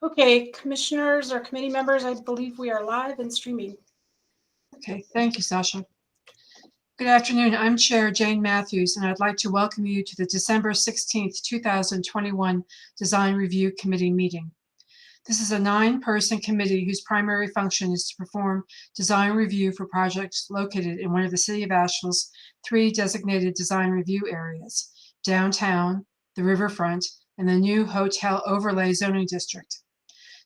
Okay, commissioners or committee members, I believe we are live and streaming. Okay, thank you, Sasha. Good afternoon. I'm Chair Jane Matthews, and I'd like to welcome you to the December 16th, 2021 Design Review Committee meeting. This is a 9-person committee whose primary function is to perform design review for projects located in one of the City of Asheville's 3 designated design review areas: downtown, the riverfront, and the new hotel overlay zoning district.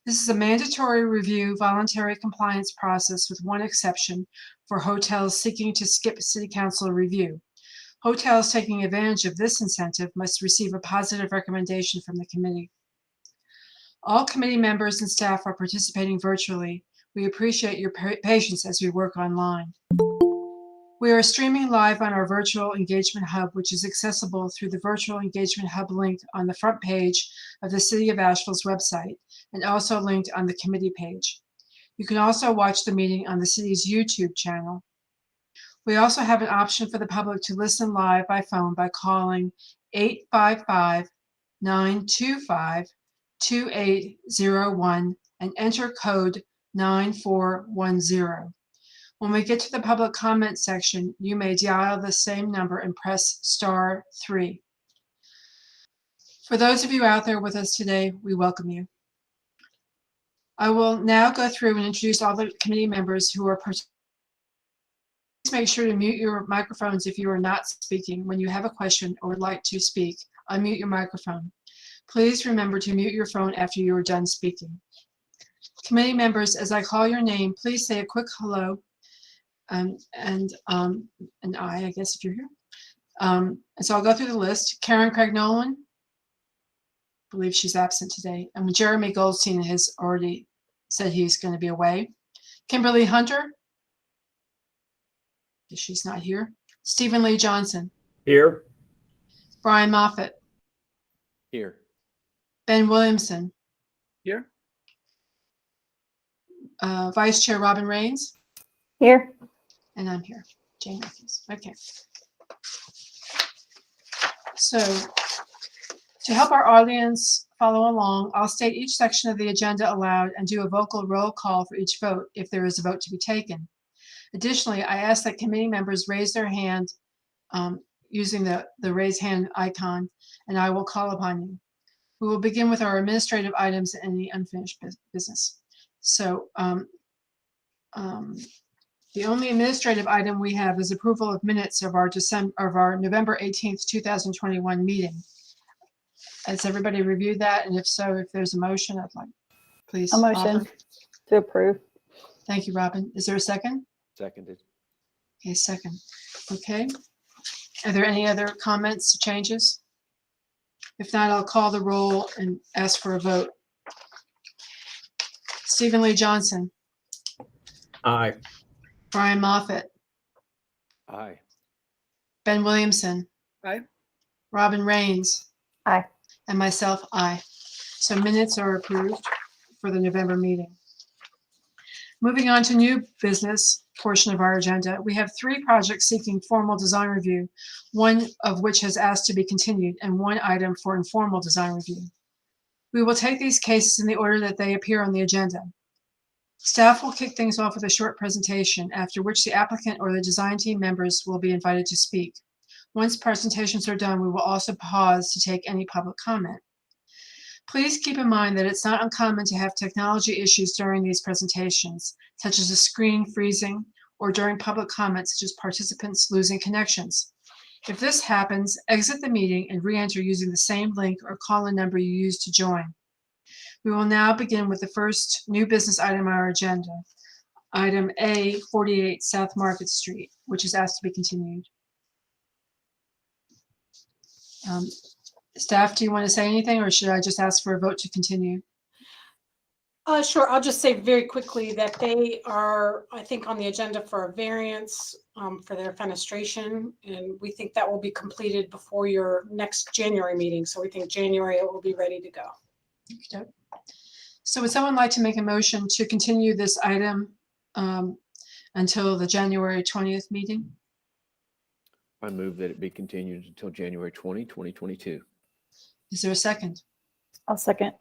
This is a mandatory review voluntary compliance process with one exception for hotels seeking to skip City Council review. Hotels taking advantage of this incentive must receive a positive recommendation from the committee. All committee members and staff are participating virtually. We appreciate your patience as we work online. We are streaming live on our Virtual Engagement Hub, which is accessible through the Virtual Engagement Hub link on the front page of the City of Asheville's website, and also linked on the committee page. You can also watch the meeting on the city's YouTube channel. We also have an option for the public to listen live by phone by calling 855-925-2801 and enter code 9410. When we get to the public comment section, you may dial the same number and press *3. For those of you out there with us today, we welcome you. I will now go through and introduce all the committee members who are participating. Please make sure to mute your microphones if you are not speaking. When you have a question or would like to speak, unmute your microphone. Please remember to mute your phone after you are done speaking. Committee members, as I call your name, please say a quick hello. And I guess if you're here. And so I'll go through the list. Karen Craig Nolan, I believe she's absent today. And Jeremy Goldstein has already said he's going to be away. Kimberly Hunter, she's not here. Stephen Lee Johnson. Here. Brian Moffitt. Here. Ben Williamson. Here. Vice Chair Robin Rains. Here. And I'm here, Jane Matthews. Okay. So to help our audience follow along, I'll state each section of the agenda aloud and do a vocal roll call for each vote if there is a vote to be taken. Additionally, I ask that committee members raise their hand using the raise hand icon, and I will call upon you. We will begin with our administrative items and any unfinished business. So the only administrative item we have is approval of minutes of our November 18th, 2021 meeting. Has everybody reviewed that? And if so, if there's a motion, I'd like, please. A motion offer. to approve. Thank you, Robin. Is there a second? Seconded. Okay, second. Okay. Are there any other comments, changes? If not, I'll call the roll and ask for a vote. Stephen Lee Johnson. Aye. Brian Moffitt. Aye. Ben Williamson. Aye. Robin Rains. Aye. And myself, aye. So minutes are approved for the November meeting. Moving on to new business portion of our agenda, we have 3 projects seeking formal design review, one of which has asked to be continued, and 1 item for informal design review. We will take these cases in the order that they appear on the agenda. Staff will kick things off with a short presentation, after which the applicant or the design team members will be invited to speak. Once presentations are done, we will also pause to take any public comment. Please keep in mind that it's not uncommon to have technology issues during these presentations, such as a screen freezing or during public comments, such as participants losing connections. If this happens, exit the meeting and re-enter using the same link or call-in number you used to join. We will now begin with the first new business item on our agenda, item A, 48 South Market Street, which is asked to be continued. Staff, do you want to say anything, or should I just ask for a vote to continue? Sure. I'll just say very quickly that they are, I think, on the agenda for a variance for their fenestration, and we think that will be completed before your next January meeting. So we think January it will be ready to go. Okay. So would someone like to make a motion to continue this item until the January 20th meeting? I move that it be continued until January 20, 2022. Is there a second? I'll second.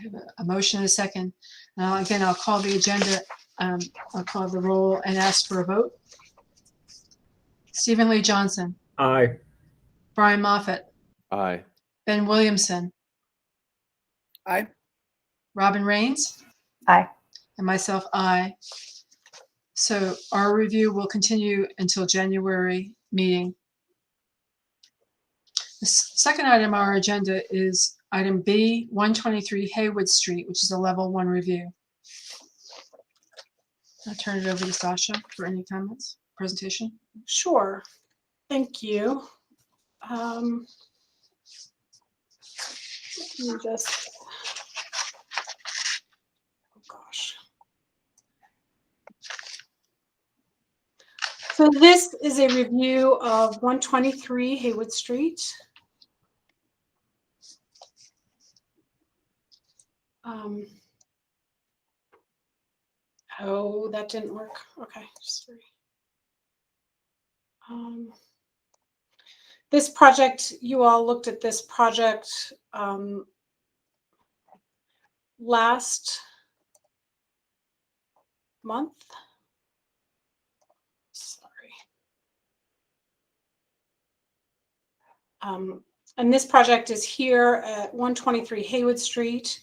have a motion and a second. Now, again, I'll call the agenda, I'll call the roll and ask for a vote. Stephen Lee Johnson, Aye. Brian Moffett, Aye. Ben Williamson, Aye. Robin Rains, Aye. and myself, aye. So our review will continue until January meeting. The second item on our agenda is item B, 123 Haywood Street, which is a level 1 review. I'll turn it over to Sasha for any comments, presentation. Sure. Thank you. Let me just, oh gosh. So this is a review of 123 Haywood Street. Oh, that didn't work. Okay, sorry. This project, you all looked at this project last month. Sorry. And this project is here at 123 Haywood Street.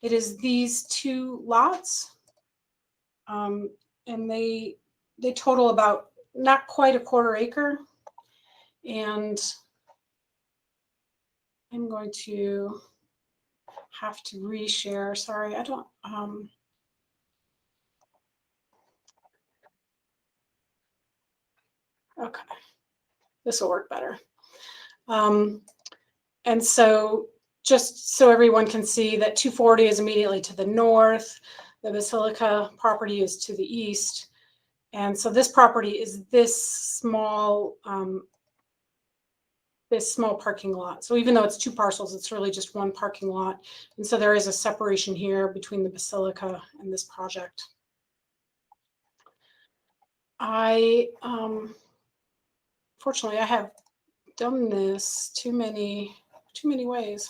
It is these two lots. And they total about not quite a quarter acre. And I'm going to have to reshare. Sorry, I don't. Okay, this will work better. And so just so everyone can see that 240 is immediately to the north. The Basilica property is to the east. And so this property is this small parking lot. So even though it's two parcels, it's really just one parking lot. And so there is a separation here between the Basilica and this project. Fortunately, I have done this too many ways.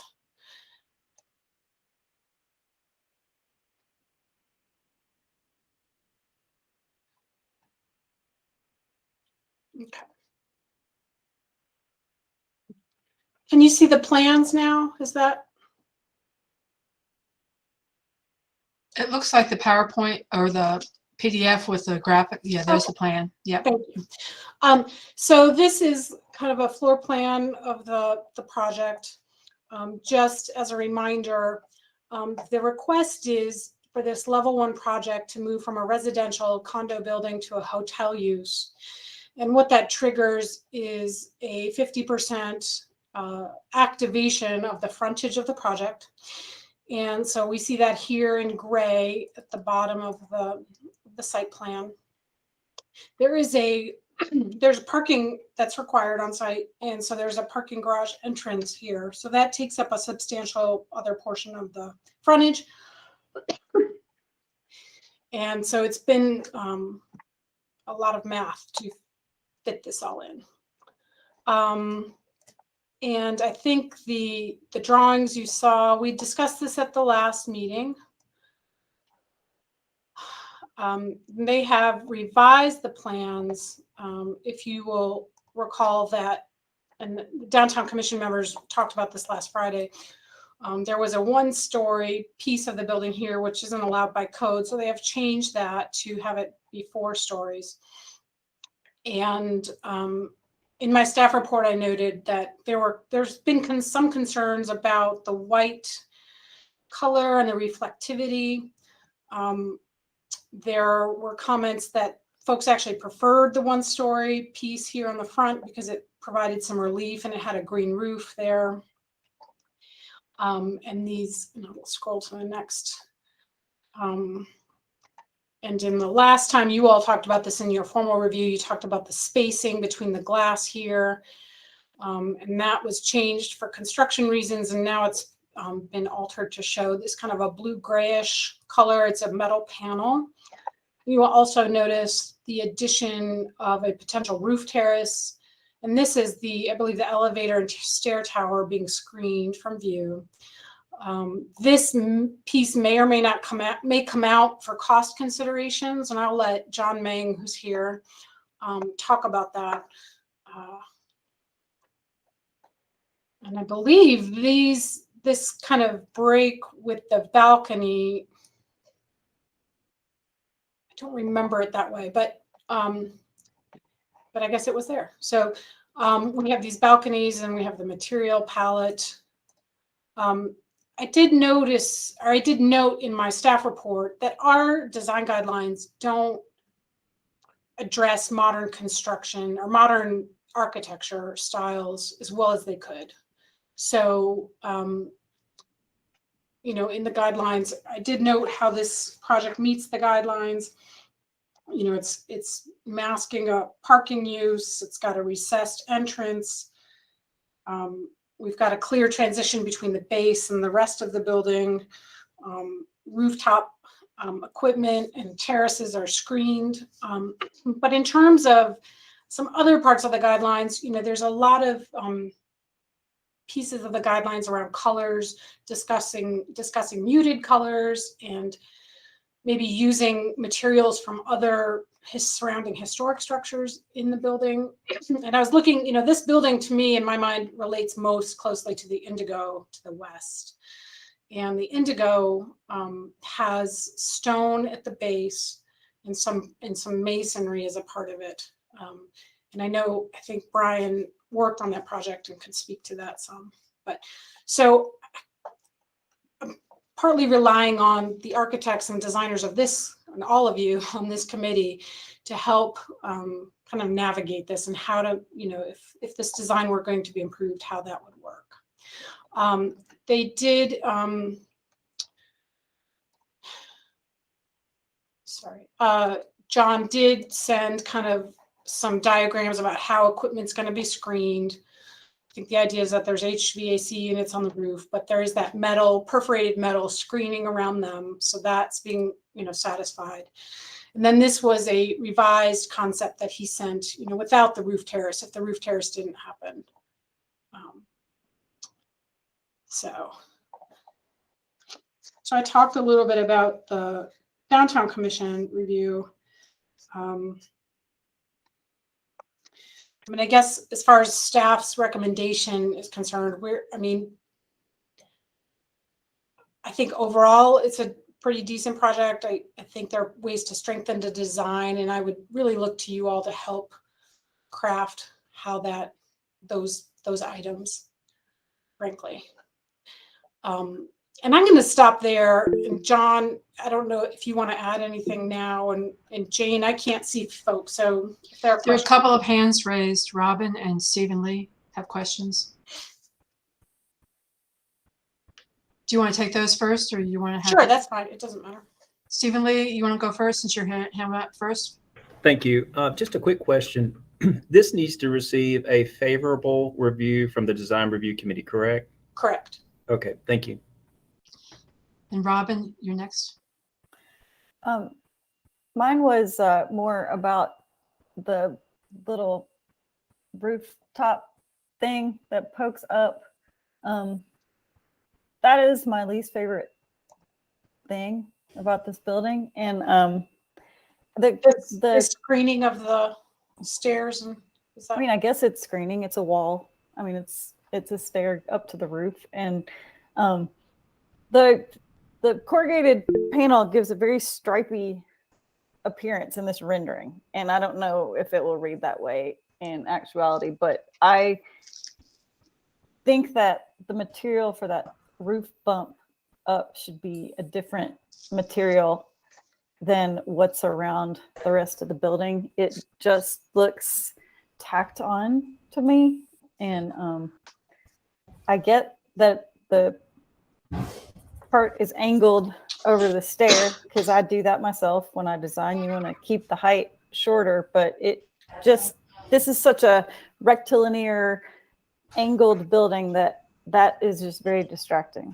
Okay. Can you see the plans now? Is that? It looks like the PowerPoint or the PDF with the graphic. Yeah, there's the plan. Yep. Thank you. So this is kind of a floor plan of the project. Just as a reminder, the request is for this level 1 project to move from a residential condo building to a hotel use. And what that triggers is a 50% activation of the frontage of the project. And so we see that here in gray at the bottom of the site plan. There's parking that's required on site. And so there's a parking garage entrance here. So that takes up a substantial other portion of the frontage. And so it's been a lot of math to fit this all in. And I think the drawings you saw, we discussed this at the last meeting. They have revised the plans. If you will recall that, and the Downtown Commission members talked about this last Friday, there was a 1-story piece of the building here, which isn't allowed by code. So they have changed that to have it be 4 stories. And in my staff report, I noted that there's been some concerns about the white color and the reflectivity. There were comments that folks actually preferred the 1-story piece here on the front because it provided some relief and it had a green roof there. And these, we'll scroll to the next. And in the last time you all talked about this in your formal review, you talked about the spacing between the glass here. And that was changed for construction reasons. And now it's been altered to show this kind of a blue grayish color. It's a metal panel. You will also notice the addition of a potential roof terrace. And this is I believe the elevator and stair tower being screened from view. This piece may or may not come out for cost considerations, and I'll let John Meng, who's here, talk about that. And I believe this kind of break with the balcony, I don't remember it that way, but I guess it was there. So we have these balconies and we have the material palette. I did note in my staff report that our design guidelines don't address modern construction or modern architecture styles as well as they could. So, you know, in the guidelines, I did note how this project meets the guidelines. You know, it's masking a parking use. It's got a recessed entrance. We've got a clear transition between the base and the rest of the building. Rooftop equipment and terraces are screened. But in terms of some other parts of the guidelines, you know, there's a lot of pieces of the guidelines around colors, discussing muted colors and maybe using materials from other surrounding historic structures in the building. And I was looking, you know, this building to me, in my mind, relates most closely to the Indigo to the west. And the Indigo has stone at the base and some masonry as a part of it. And I think Brian worked on that project and could speak to that some. But so I'm partly relying on the architects and designers of this and all of you on this committee to help kind of navigate this and how to, you know, if this design were going to be improved, how that would work. They did, John did send kind of some diagrams about how equipment's going to be screened. I think the idea is that there's HVAC units on the roof, but there is that perforated metal screening around them. So that's being, you know, satisfied. And then this was a revised concept that he sent, you know, without the roof terrace, if the roof terrace didn't happen. So I talked a little bit about the Downtown Commission review. I mean, I guess as far as staff's recommendation is concerned, I think overall it's a pretty decent project. I think there are ways to strengthen the design, and I would really look to you all to help craft how those items, frankly. And I'm going to stop there. And John, I don't know if you want to add anything now. And Jane, I can't see folks. So if there are a couple of hands raised. Robin and Stephen Lee have questions. Do you want to take those first, or you want to have? Sure, that's fine. It doesn't matter. Stephen Lee, you want to go first since you're hand up first? Thank you. Just a quick question. This needs to receive a favorable review from the Design Review Committee, correct? Correct. Okay, thank you. And Robin, you're next. Mine was more about the little rooftop thing that pokes up. That is my least favorite thing about this building. And the screening of the stairs, and I mean, I guess it's screening. It's a wall. I mean, it's a stair up to the roof, and the corrugated panel gives a very stripy appearance in this rendering, and I don't know if it will read that way in actuality, but I think that the material for that roof bump up should be a different material than what's around the rest of the building. It just looks tacked on to me, and I get that the part is angled over the stair because I do that myself when I design. You want to keep the height shorter, but this is such a rectilinear angled building that is just very distracting.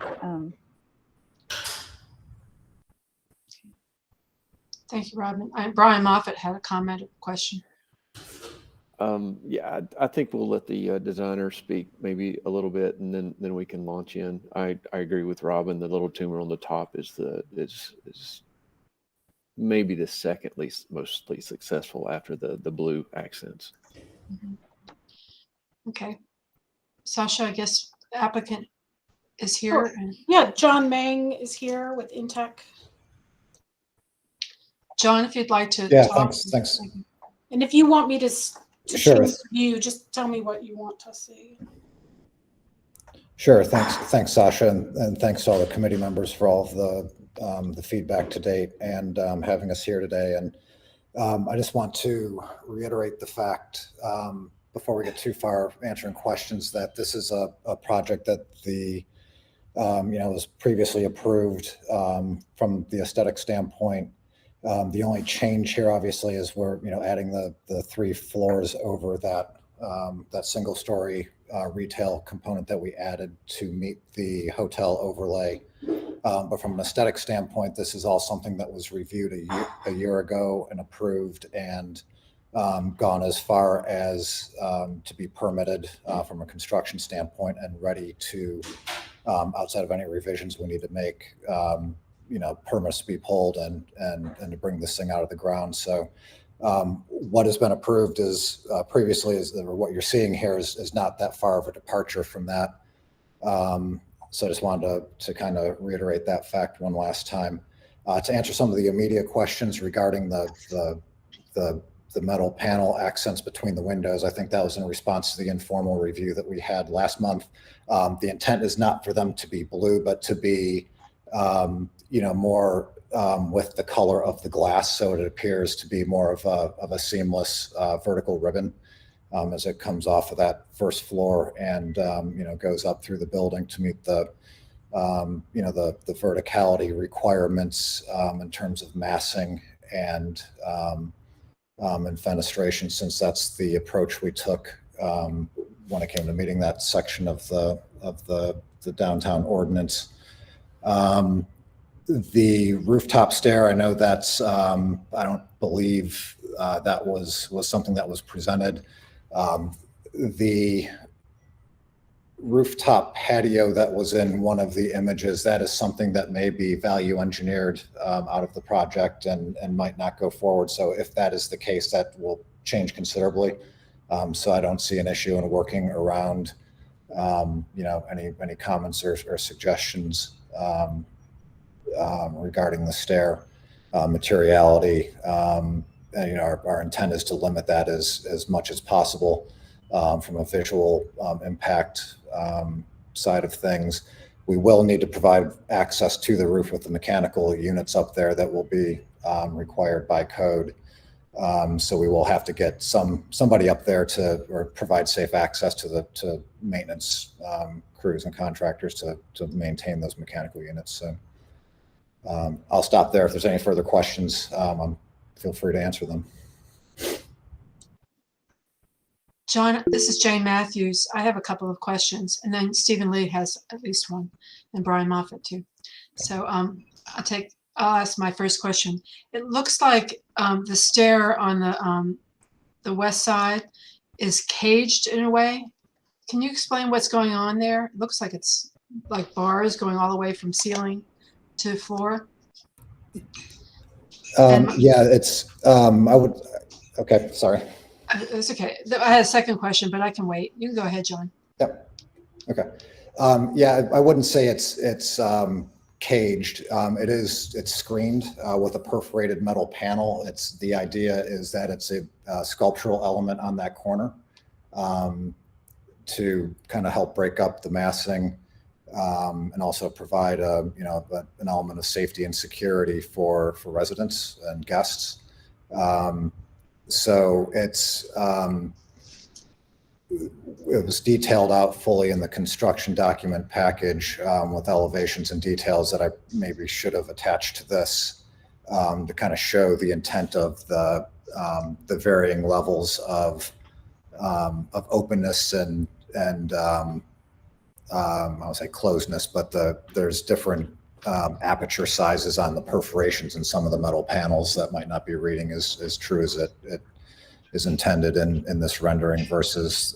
Thank you, Robin. Brian Moffat had a comment or question. Yeah, I think we'll let the designer speak maybe a little bit, and then we can launch in. I agree with Robin. The little tumor on the top is maybe the second least mostly successful after the blue accents. Mhm. Okay. Sasha, I guess the applicant is here. Sure. And Yeah, John Mang is here with Intech. John, if you'd like to Yeah, talk. thanks. And if you want me to Sure. change the view, just tell me what you want to see. Sure, thanks, Sasha, and thanks to all the committee members for all of the feedback to date and having us here today. And I just want to reiterate the fact, before we get too far answering questions, that this is a project that was previously approved from the aesthetic standpoint. The only change here, obviously, is we're adding the 3 floors over that single story retail component that we added to meet the hotel overlay. But from an aesthetic standpoint, this is all something that was reviewed a year ago and approved and gone as far as to be permitted from a construction standpoint and ready to, outside of any revisions we need to make, permits to be pulled and to bring this thing out of the ground. So what has been approved is previously or what you're seeing here is not that far of a departure from that. So I just wanted to kind of reiterate that fact one last time. To answer some of the immediate questions regarding the metal panel accents between the windows, I think that was in response to the informal review that we had last month. The intent is not for them to be blue, but to be more with the color of the glass, so it appears to be more of a seamless vertical ribbon as it comes off of that first floor and goes up through the building to meet the verticality requirements in terms of massing and fenestration, since that's the approach we took when it came to meeting that section of the downtown ordinance. The rooftop stair, I know that's, I don't believe that was something that was presented. The rooftop patio that was in one of the images, that is something that may be value engineered out of the project and might not go forward. So if that is the case, that will change considerably. So I don't see an issue in working around any comments or suggestions regarding the stair materiality. Our intent is to limit that as much as possible from a visual impact side of things. We will need to provide access to the roof with the mechanical units up there that will be required by code. So we will have to get somebody up there or provide safe access to maintenance crews and contractors to maintain those mechanical units. So I'll stop there. If there's any further questions, feel free to answer them. John, this is Jane Matthews. I have a couple of questions, and then Stephen Lee has at least one, and Brian Moffett too. So I'll ask my first question. It looks like the stair on the west side is caged in a way. Can you explain what's going on there? It looks like it's like bars going all the way from ceiling to floor. Yeah, it's, okay, sorry. It's okay. I had a second question, but I can wait. You can go ahead, John. Yep. Okay. Yeah, I wouldn't say it's caged. It's screened with a perforated metal panel. The idea is that it's a sculptural element on that corner to kind of help break up the massing and also provide an element of safety and security for residents and guests. So it was detailed out fully in the construction document package with elevations and details that I maybe should have attached to this to kind of show the intent of the varying levels of openness and I would say closeness, but there's different aperture sizes on the perforations in some of the metal panels that might not be reading as true as it is intended in this rendering versus,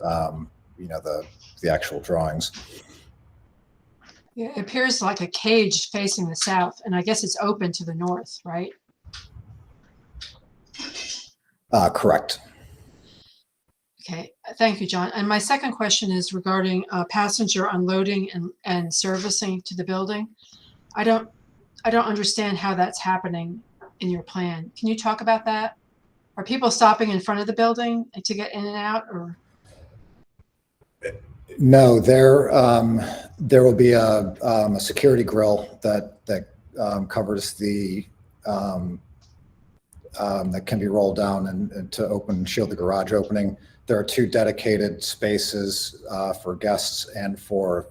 you know, the actual drawings. Yeah, it appears like a cage facing the south, and I guess it's open to the north, right? Correct. Okay, thank you, John. And my second question is regarding passenger unloading and servicing to the building. I don't understand how that's happening in your plan. Can you talk about that? Are people stopping in front of the building to get in and out, or? No, there will be a security grill that covers the that can be rolled down and to shield the garage opening. There are 2 dedicated spaces for guests and for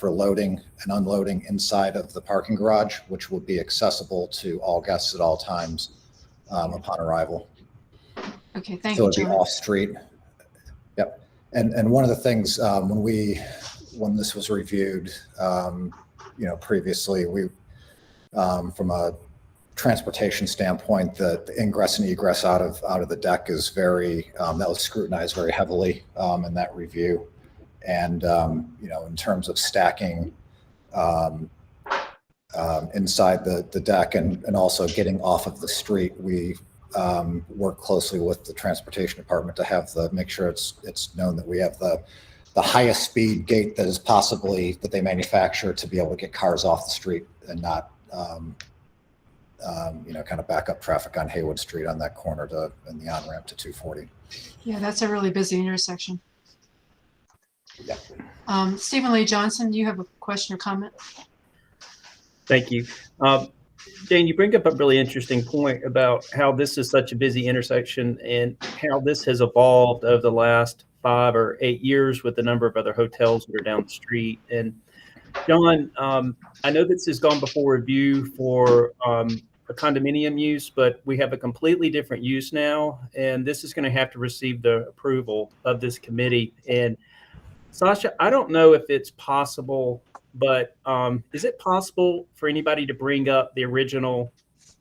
loading and unloading inside of the parking garage, which will be accessible to all guests at all times upon arrival. Okay, thank So you, it'd be John. off street. Yep. And one of the things when this was reviewed, you know, previously, we from a transportation standpoint, the ingress and egress out of the deck is very that was scrutinized very heavily in that review. And you know, in terms of stacking inside the deck and also getting off of the street, we work closely with the transportation department to make sure it's known that we have the highest speed gate that is possibly that they manufacture to be able to get cars off the street and not you know, kind of back up traffic on Haywood Street on that corner and the on-ramp to 240. Yeah, that's a really busy intersection. Yeah. Stephen Lee Johnson, you have a question or comment? Thank you. Jane, you bring up a really interesting point about how this is such a busy intersection and how this has evolved over the last 5 or 8 years with the number of other hotels that are down the street. And John, I know this has gone before review for a condominium use, but we have a completely different use now, and this is going to have to receive the approval of this committee. And Sasha, I don't know if it's possible, but is it possible for anybody to bring up the original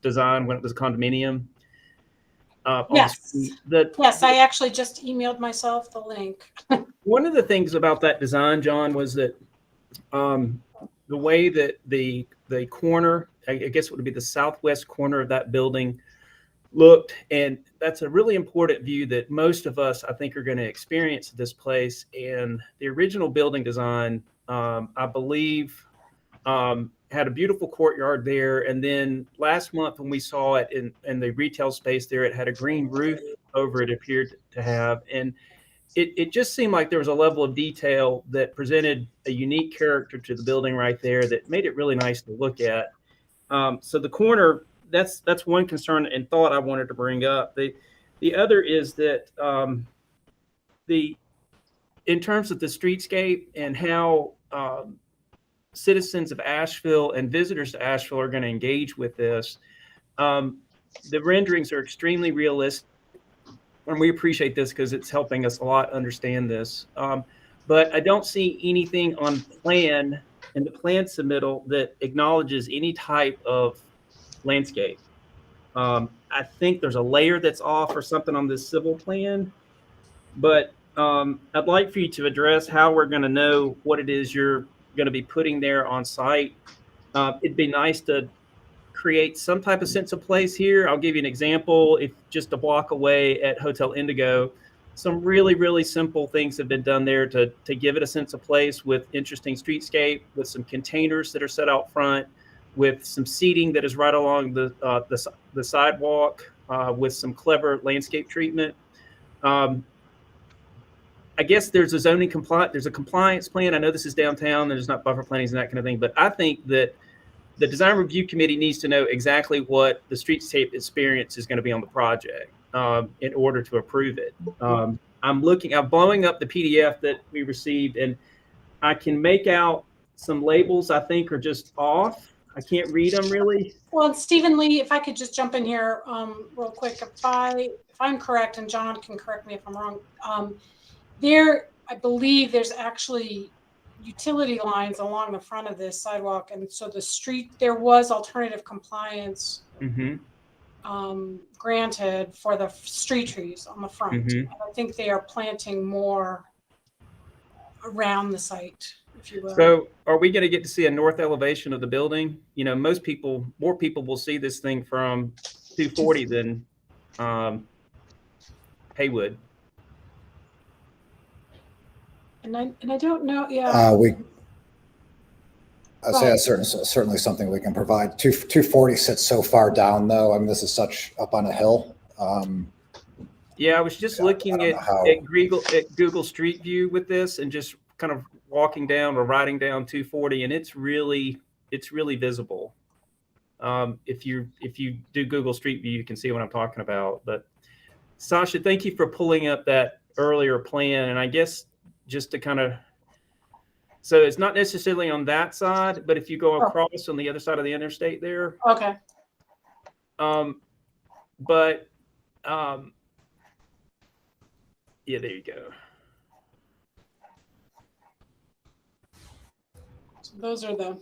design when it was a condominium? Yes. Yes, I actually just emailed myself the link. One of the things about that design, John, was that the way that the corner, I guess it would be the southwest corner of that building looked, and that's a really important view that most of us, I think, are going to experience at this place. And the original building design, I believe, had a beautiful courtyard there. And then last month when we saw it in the retail space there, it had a green roof over it, appeared to have. And it just seemed like there was a level of detail that presented a unique character to the building right there that made it really nice to look at. So the corner, that's one concern and thought I wanted to bring up. The other is that in terms of the streetscape and how citizens of Asheville and visitors to Asheville are going to engage with this, the renderings are extremely realistic. And we appreciate this because it's helping us a lot understand this. But I don't see anything on plan in the plan submittal that acknowledges any type of landscape. I think there's a layer that's off or something on this civil plan, but I'd like for you to address how we're going to know what it is you're going to be putting there on site. It'd be nice to create some type of sense of place here. I'll give you an example. If just a block away at Hotel Indigo, some really, really simple things have been done there to give it a sense of place with interesting streetscape, with some containers that are set out front, with some seating that is right along the sidewalk, with some clever landscape treatment. I guess there's a there's a compliance plan. I know this is downtown, there's not buffer plannings and that kind of thing, but I think that the design review committee needs to know exactly what the streetscape experience is going to be on the project in order to approve it. I'm blowing up the PDF that we received, and I can make out some labels I think are just off. I can't read them really. Well, Stephen Lee, if I could just jump in here real quick, if I'm correct, and John can correct me if I'm wrong, I believe there's actually utility lines along the front of this sidewalk, and so there was alternative compliance granted for the street trees on the front. Mhm. I think they are planting more around the site, if you will. So are we going to get to see a north elevation of the building? You know, more people will see this thing from 240 than Haywood. And I don't know, yeah. I'd say that's certainly something we can provide. 240 sits so far down, though. I mean, this is such up on a hill. Yeah, I was just looking I at, don't know how- Google Street View with this, and just kind of walking down or riding down 240, and it's really visible. If you do Google Street View, you can see what I'm talking about. But Sasha, thank you for pulling up that earlier plan, and I guess just to kind of, so it's not necessarily on that side, but if you go across on the other side of the interstate there. Okay. Yeah, there you go. So those are the,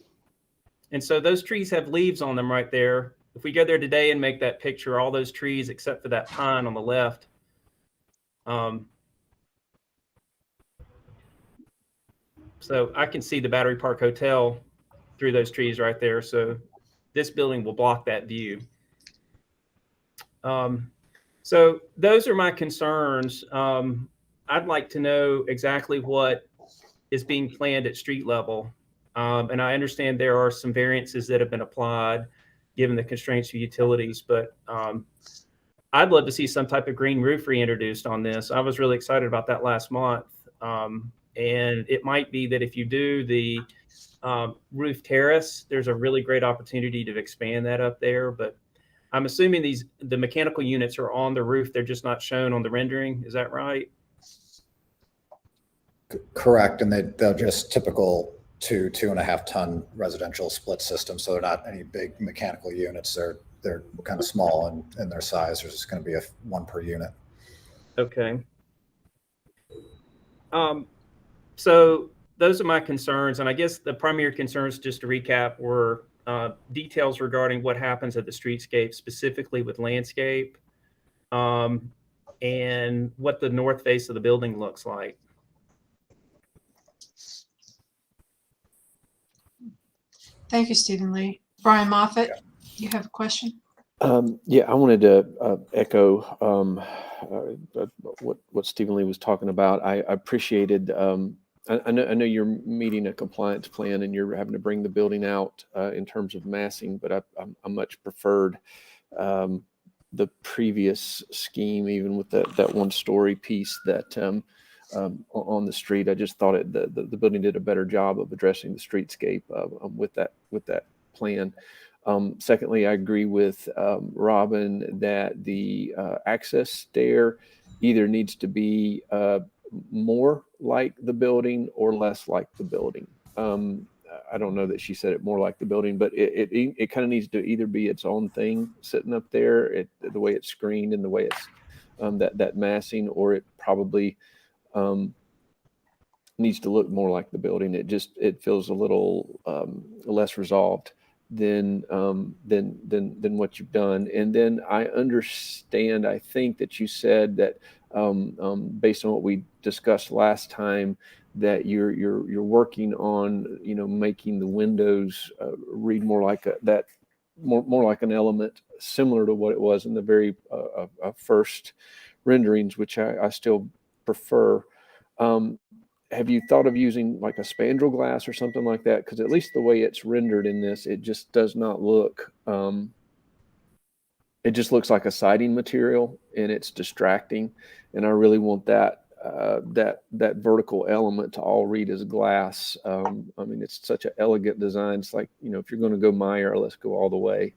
And so those trees have leaves on them right there. If we go there today and make that picture, all those trees except for that pine on the left. So I can see the Battery Park Hotel through those trees right there. So this building will block that view. So those are my concerns. I'd like to know exactly what is being planned at street level. And I understand there are some variances that have been applied given the constraints of utilities, but I'd love to see some type of green roof reintroduced on this. I was really excited about that last month. And it might be that if you do the roof terrace, there's a really great opportunity to expand that up there. But I'm assuming the mechanical units are on the roof. They're just not shown on the rendering. Is that right? Correct. And they're just typical 2.5 ton residential split system. So they're not any big mechanical units. They're kind of small in their size. There's just going to be one per unit. Okay. So those are my concerns. And I guess the primary concerns, just to recap, were details regarding what happens at the streetscape, specifically with landscape, and what the north face of the building looks like. Thank you, Stephen Lee. Brian Moffett, you have a question? Yeah, I wanted to echo what Stephen Lee was talking about. I appreciated. I know you're meeting a compliance plan and you're having to bring the building out in terms of massing, but I much preferred the previous scheme, even with that one-story piece that on the street. I just thought the building did a better job of addressing the streetscape with that plan. Secondly, I agree with Robin that the access stair either needs to be more like the building or less like the building. I don't know that she said it more like the building, but it kind of needs to either be its own thing sitting up there, the way it's screened and the way it's that massing, or it probably needs to look more like the building. It feels a little less resolved than what you've done. And then I understand, I think that you said that based on what we discussed last time, that you're working on making the windows read more like more like an element similar to what it was in the very first renderings, which I still prefer. Have you thought of using like a spandrel glass or something like that? Because at least the way it's rendered in this, it just does not look. It just looks like a siding material, and it's distracting. And I really want that vertical element to all read as glass. I mean, it's such an elegant design. It's like, if you're going to go Meyer, let's go all the way.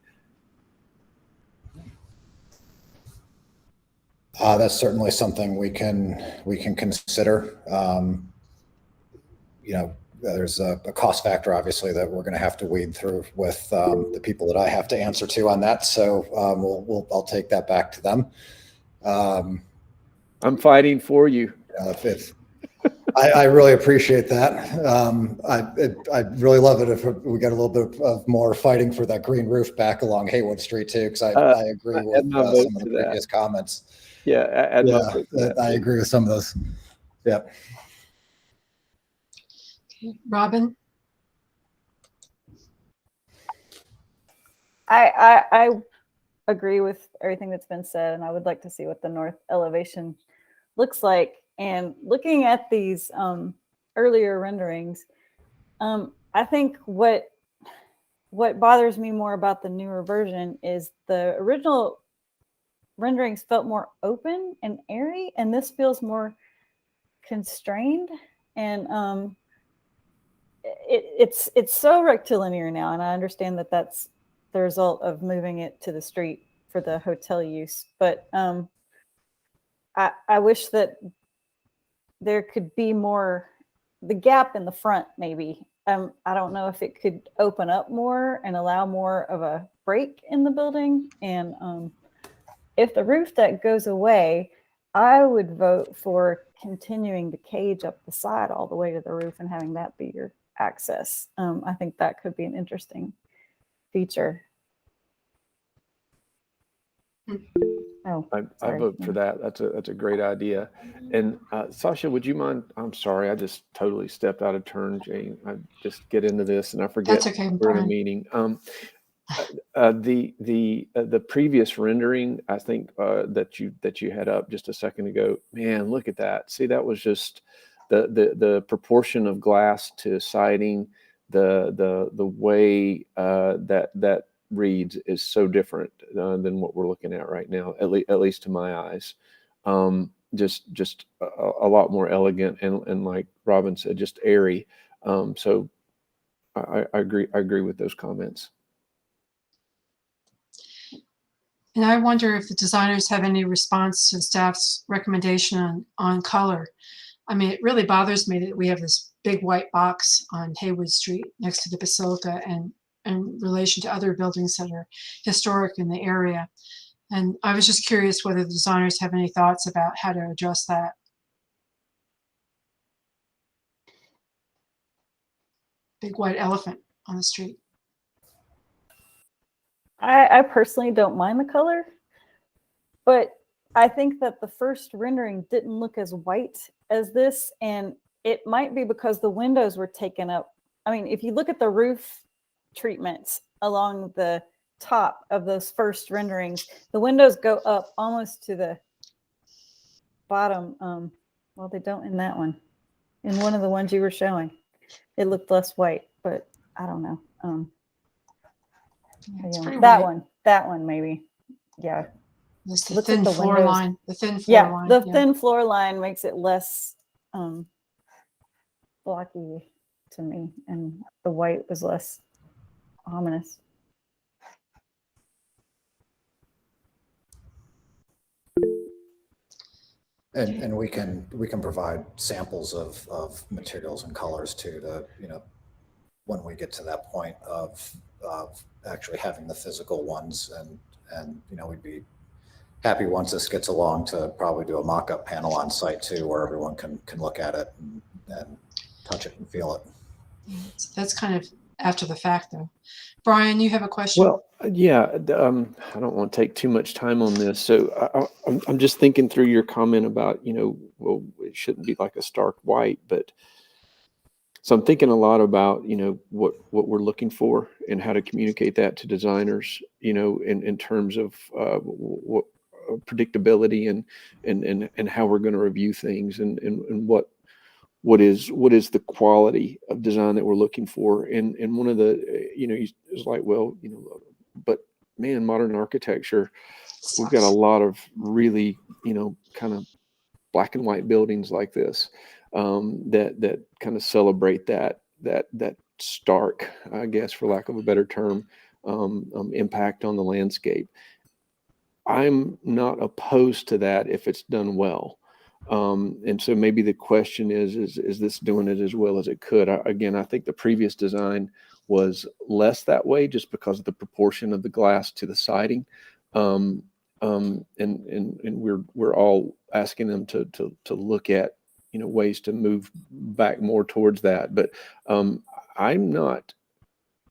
That's certainly something we can consider. There's a cost factor, obviously, that we're going to have to weed through with the people that I have to answer to on that. So I'll take that back to them. I'm fighting for you. I really appreciate that. I'd really love it if we got a little bit of more fighting for that green roof back along Haywood Street too, because I agree with add my vote some of the to that. previous comments. Yeah, add my Yeah, vote to that. I agree with some of those. Yep. Robin? I agree with everything that's been said, and I would like to see what the north elevation looks like. And looking at these earlier renderings, I think what bothers me more about the newer version is the original renderings felt more open and airy, and this feels more constrained. And it's so rectilinear now, and I understand that that's the result of moving it to the street for the hotel use. But I wish that there could be more, the gap in the front maybe. I don't know if it could open up more and allow more of a break in the building. And if the roof deck goes away, I would vote for continuing the cage up the side all the way to the roof and having that be your access. I think that could be an interesting feature. Oh, I sorry. vote for that. That's a great idea. And Sasha, would you mind? I'm sorry, I just totally stepped out of turn, Jane. I just get into this and I forget That's okay, we're in a Brian. meeting. The previous rendering, I think that you had up just a second ago. Man, look at that. See, that was just the proportion of glass to siding. The way that reads is so different than what we're looking at right now, at least to my eyes. Just a lot more elegant and like Robin said, just airy. So I agree with those comments. And I wonder if the designers have any response to the staff's recommendation on color. I mean, it really bothers me that we have this big white box on Haywood Street next to the Basilica and in relation to other buildings that are historic in the area. And I was just curious whether the designers have any thoughts about how to address that. Big white elephant on the street. I personally don't mind the color, but I think that the first rendering didn't look as white as this, and it might be because the windows were taken up. I mean, if you look at the roof treatments along the top of those first renderings, the windows go up almost to the bottom. Well, they don't in that one. In one of the ones you were showing, it looked less white, but I don't know. It's pretty That white. that one maybe. Yeah. There's the Look at thin the floor windows. line. The thin floor Yeah, line. the thin floor line makes it less blocky to me, and the white was less ominous. And we can provide samples of materials and colors too, to, when we get to that point of actually having the physical ones, and we'd be happy once this gets along to probably do a mock-up panel on site too, where everyone can look at it and touch it and feel it. That's kind of after the fact, though. Brian, you have a question? Well, yeah, I don't want to take too much time on this. So I'm just thinking through your comment about, well, it shouldn't be like a stark white, but so I'm thinking a lot about, what we're looking for and how to communicate that to designers, in terms of what predictability and how we're going to review things and what is the quality of design that we're looking for. And one of the, is like, well, but man, modern architecture, we've got a lot of really, kind of black and white buildings like this, that kind of celebrate that stark, I guess, for lack of a better term, impact on the landscape. I'm not opposed to that if it's done well. And so maybe the question is this doing it as well as it could? Again, I think the previous design was less that way just because of the proportion of the glass to the siding. And we're all asking them to look at, ways to move back more towards that. But I'm not.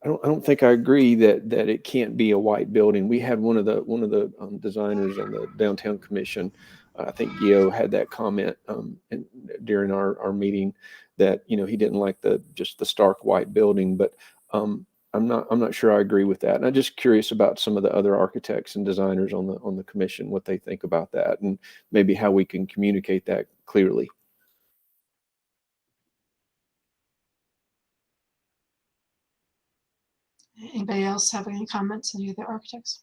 I don't think I agree that it can't be a white building. We had one of the designers on the downtown commission. I think Gio had that comment during our meeting that he didn't like just the stark white building. But I'm not sure I agree with that. And I'm just curious about some of the other architects and designers on the commission, what they think about that, and maybe how we can communicate that clearly. Anybody else have any comments? Any of the architects?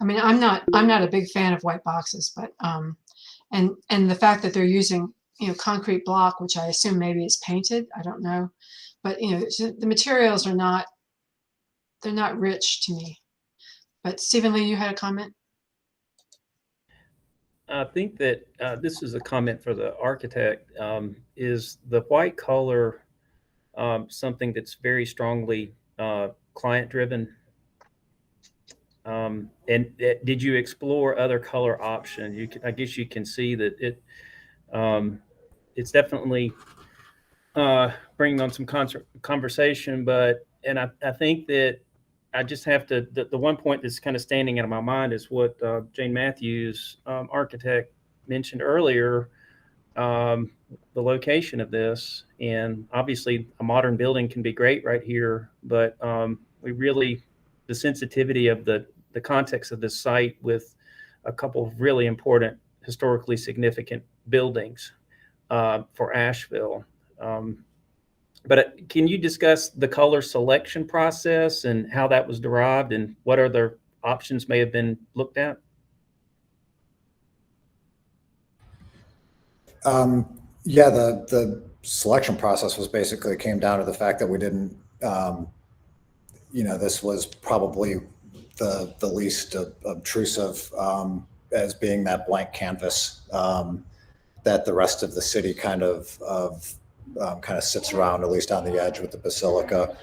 I mean, I'm not a big fan of white boxes, but and the fact that they're using concrete block, which I assume maybe is painted, I don't know, but the materials are they're not rich to me. But Stephen Lee, you had a comment? I think that this is a comment for the architect. Is the white color something that's very strongly client-driven? And did you explore other color options? I guess you can see that it's definitely bringing on some conversation, and I think that I just have to, the one point that's kind of standing out of my mind is what Jane Matthews, architect, mentioned earlier, the location of this. And obviously a modern building can be great right here, but the sensitivity of the context of this site with a couple of really important, historically significant buildings for Asheville. But can you discuss the color selection process and how that was derived and what other options may have been looked at? Yeah, the selection process was basically came down to the fact that we didn't, this was probably the least obtrusive as being that blank canvas that the rest of the city kind of sits around, at least on the edge with the Basilica.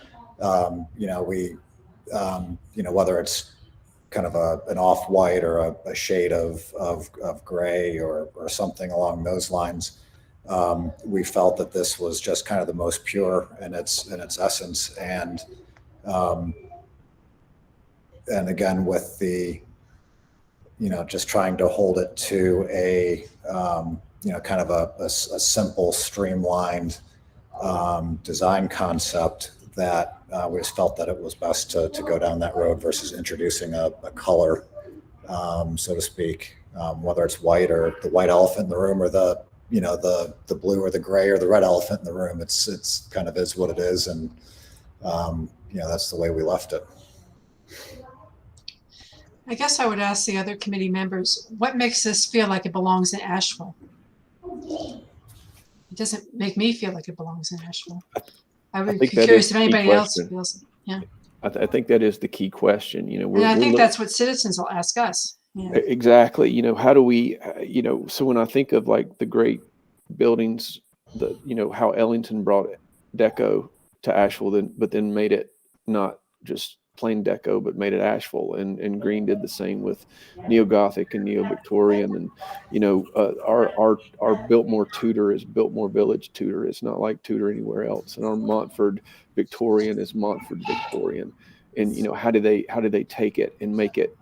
Whether it's kind of an off-white or a shade of gray or something along those lines. We felt that this was just kind of the most pure in its essence, and again with the just trying to hold it to a kind of a simple, streamlined design concept that we just felt that it was best to go down that road versus introducing a color, so to speak, whether it's white or the white elephant in the room or the blue or the gray or the red elephant in the room. It's kind of is what it is, and that's the way we left it. I guess I would ask the other committee members, what makes this feel like it belongs in Asheville? It doesn't make me feel like it belongs in Asheville. I would be curious if anybody else feels it. Yeah. I think that is the key question. And I think that's what citizens will ask us. Yeah. Exactly. How do we, so when I think of like the great buildings, how Ellington brought deco to Asheville, but then made it not just plain deco, but made it Asheville, and Green did the same with neo-Gothic and neo-Victorian, and our Biltmore Tudor is Biltmore Village Tudor. It's not like Tudor anywhere else, and our Montford Victorian is Montford Victorian. And how do they take it and make it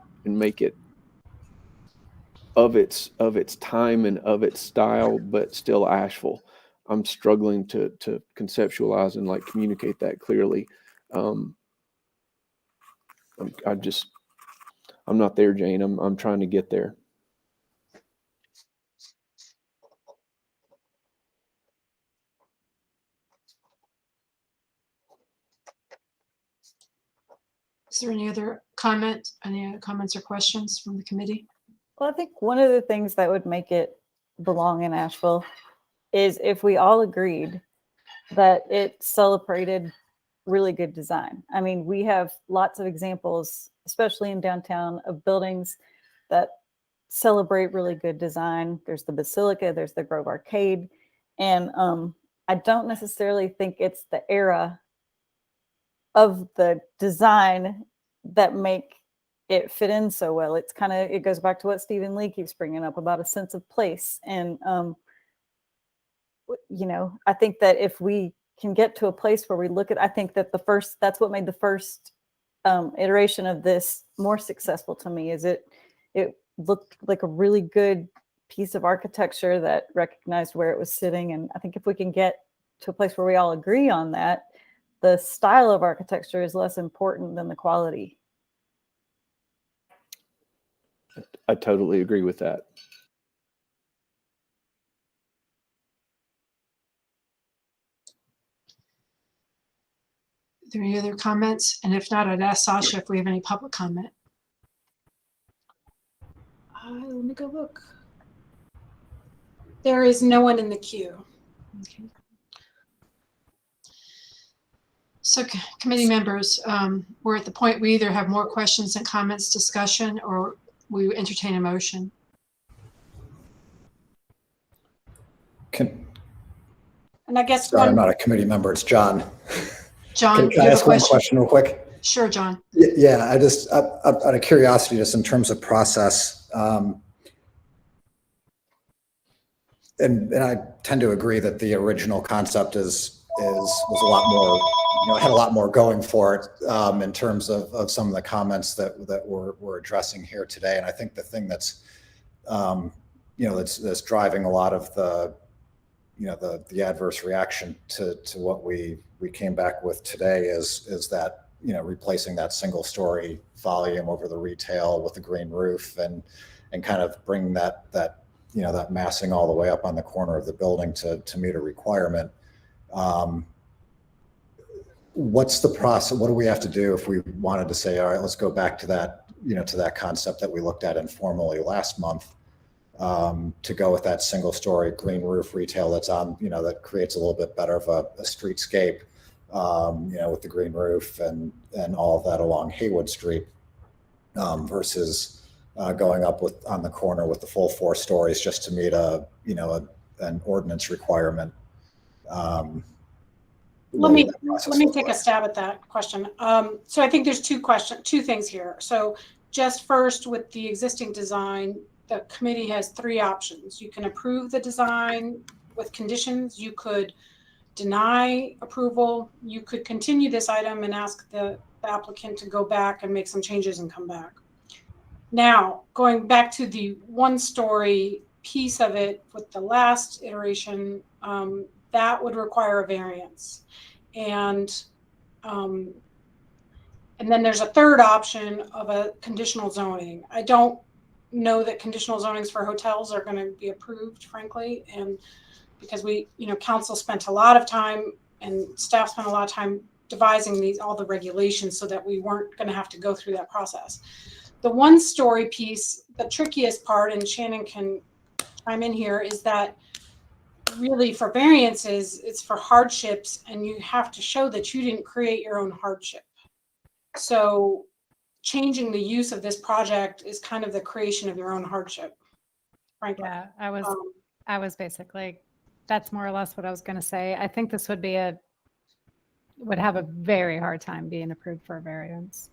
of its time and of its style, but still Asheville? I'm struggling to conceptualize and like communicate that clearly. I'm not there, Jane. I'm trying to get there. Is there any other comments or questions from the committee? Well, I think one of the things that would make it belong in Asheville is if we all agreed that it celebrated really good design. I mean, we have lots of examples, especially in downtown, of buildings that celebrate really good design. There's the Basilica, there's the Grove Arcade, and I don't necessarily think it's the era of the design that make it fit in so well. It's it goes back to what Stephen Lee keeps bringing up about a sense of place. And you know, I think that if we can get to a place where we look at, I think that that's what made the first iteration of this more successful to me, is it looked like a really good piece of architecture that recognized where it was sitting. And I think if we can get to a place where we all agree on that, the style of architecture is less important than the quality. I totally agree with that. Are there any other comments? And if not, I'd ask Sasha if we have any public comment. Let me go look. There is no one in the queue. Okay. So committee members, we're at the point we either have more questions and comments, discussion, or we entertain a motion. Can, And I guess sorry, I'm one, not a committee member. It's John. John, Can I ask one question real quick? Sure, John. Yeah, I just, out of curiosity, just in terms of process, and I tend to agree that the original concept was a lot more, you know, had a lot more going for it in terms of some of the comments that we're addressing here today. And I think the thing that's, you know, that's driving a lot of the, you know, the adverse reaction to what we came back with today is that, you know, replacing that single story volume over the retail with the green roof and kind of bringing that you know, that massing all the way up on the corner of the building to meet a requirement. What's the process? What do we have to do if we wanted to say, all right, let's go back to that, you know, to that concept that we looked at informally last month, to go with that single story green roof retail that's on, you know, that creates a little bit better of a streetscape, you know, with the green roof and all of that along Haywood Street, versus going up on the corner with the full 4 stories just to meet an ordinance requirement. let me take a stab at that question. So I think there's two things here. So just first, with the existing design, the committee has 3 options. You can approve the design with conditions. You could deny approval. You could continue this item and ask the applicant to go back and make some changes and come back. Now, going back to the 1-story piece of it with the last iteration, that would require a variance. And then there's a third option of a conditional zoning. I don't know that conditional zonings for hotels are going to be approved, frankly, and because we, you know, council spent a lot of time and staff spent a lot of time devising all the regulations so that we weren't going to have to go through that process. The 1-story piece, the trickiest part, and Shannon can chime in here, is that really for variances, it's for hardships, and you have to show that you didn't create your own hardship. So changing the use of this project is kind of the creation of your own hardship, frankly. Yeah, I was basically, that's more or less what I was going to say. I think this would have a very hard time being approved for a variance.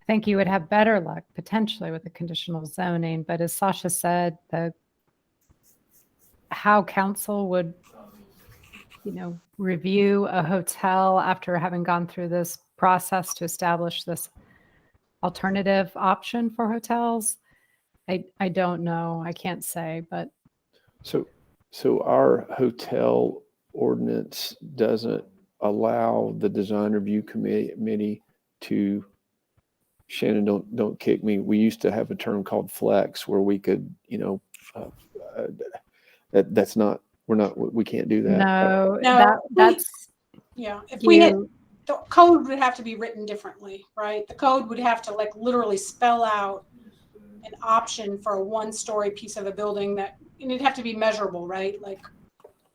I think you would have better luck potentially with the conditional zoning, but as Sasha said, how council would, you know, review a hotel after having gone through this process to establish this alternative option for hotels, I don't know. I can't say, but. So our hotel ordinance doesn't allow the design review committee to, Shannon, don't kick me. We used to have a term called flex where we could, you know, that's not, we can't do that. That's. Yeah, if we had, the code would have to be written differently, right? The code would have to like literally spell out an option for a 1-story piece of a building and it'd have to be measurable, right? Like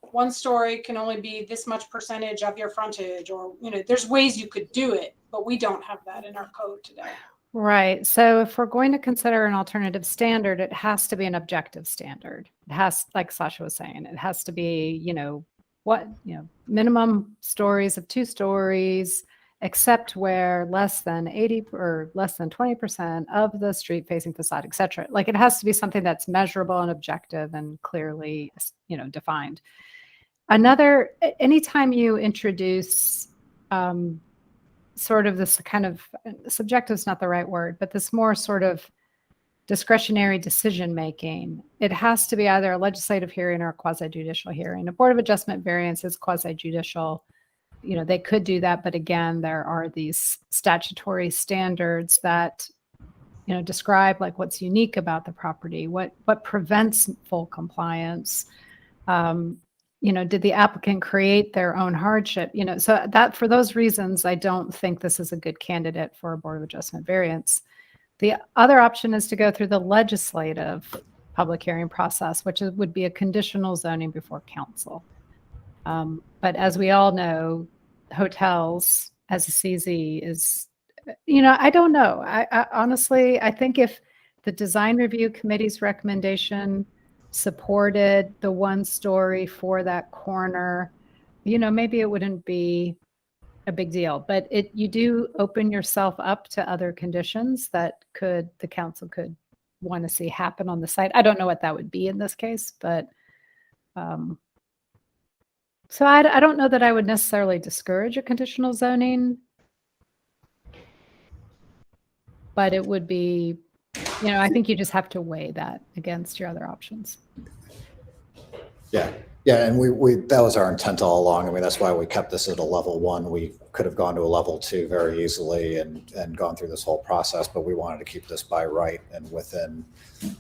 1 story can only be this much percentage of your frontage, or, you know, there's ways you could do it, but we don't have that in our code today. Right. So if we're going to consider an alternative standard, it has to be an objective standard. It has, like Sasha was saying, it has to be, you know, minimum stories of 2 stories, except where less than 80 or less than 20% of the street facing facade, et cetera. Like it has to be something that's measurable and objective and clearly, you know, defined. anytime you introduce sort of this kind of, subjective is not the right word, but this more sort of discretionary decision making, it has to be either a legislative hearing or a quasi-judicial hearing. A Board of Adjustment variance is quasi-judicial. They could do that, but again, there are these statutory standards that describe like what's unique about the property, what prevents full compliance. Did the applicant create their own hardship? So that for those reasons, I don't think this is a good candidate for a Board of Adjustment variance. The other option is to go through the legislative public hearing process, which would be a conditional zoning before council. But as we all know, hotels as a CZ is, I don't know. I honestly, I think if the design review committee's recommendation supported the 1-story for that corner, maybe it wouldn't be a big deal, but you do open yourself up to other conditions that the council could want to see happen on the site. I don't know what that would be in this case, but so I don't know that I would necessarily discourage a conditional zoning, but it would be, I think you just have to weigh that against your other options. Yeah. Yeah, and we that was our intent all along. I mean, that's why we kept this at a level 1. We could have gone to a level 2 very easily and gone through this whole process, but we wanted to keep this by right and within,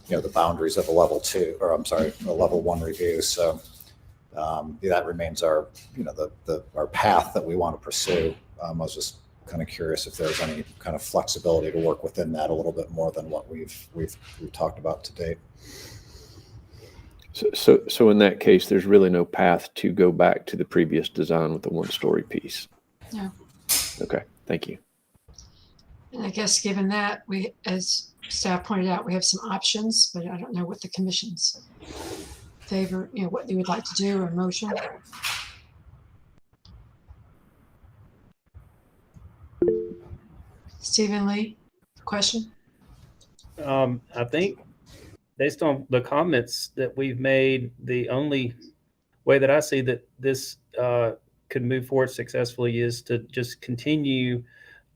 the boundaries of a level 2, or I'm sorry, a level 1 review. So that remains our, our path that we want to pursue. I was just kind of curious if there's any kind of flexibility to work within that a little bit more than what we've talked about to date. So in that case, there's really no path to go back to the previous design with the 1-story piece. No. Okay, thank you. And I guess given that, we, as staff pointed out, we have some options, but I don't know what the commission's favor, what you would like to do or motion. Stephen Lee, question? I think based on the comments that we've made, the only way that I see that this could move forward successfully is to just continue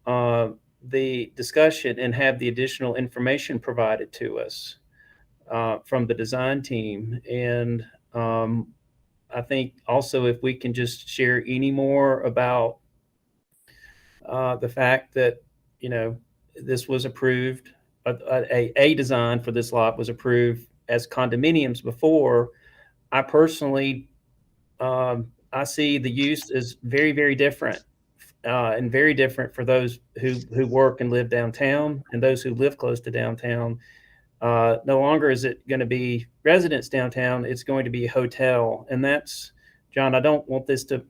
the discussion and have the additional information provided to us from the design team. And I think also if we can just share any more about the fact that, this was approved, a design for this lot was approved as condominiums before. I personally, I see the use as very, very different and very different for those who work and live downtown and those who live close to downtown. No longer is it going to be residents downtown, it's going to be a hotel. And that's, John, I don't want this to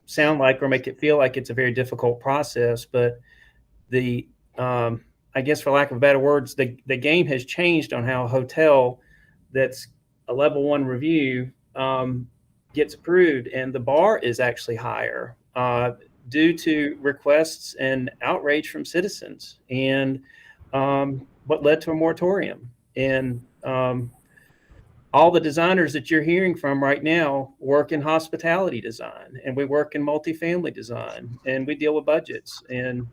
sound like or make it feel like it's a very difficult process, but the I guess for lack of better words, the game has changed on how a hotel that's a level 1 review gets approved, and the bar is actually higher due to requests and outrage from citizens, and what led to a moratorium. And all the designers that you're hearing from right now work in hospitality design, and we work in multifamily design, and we deal with budgets. And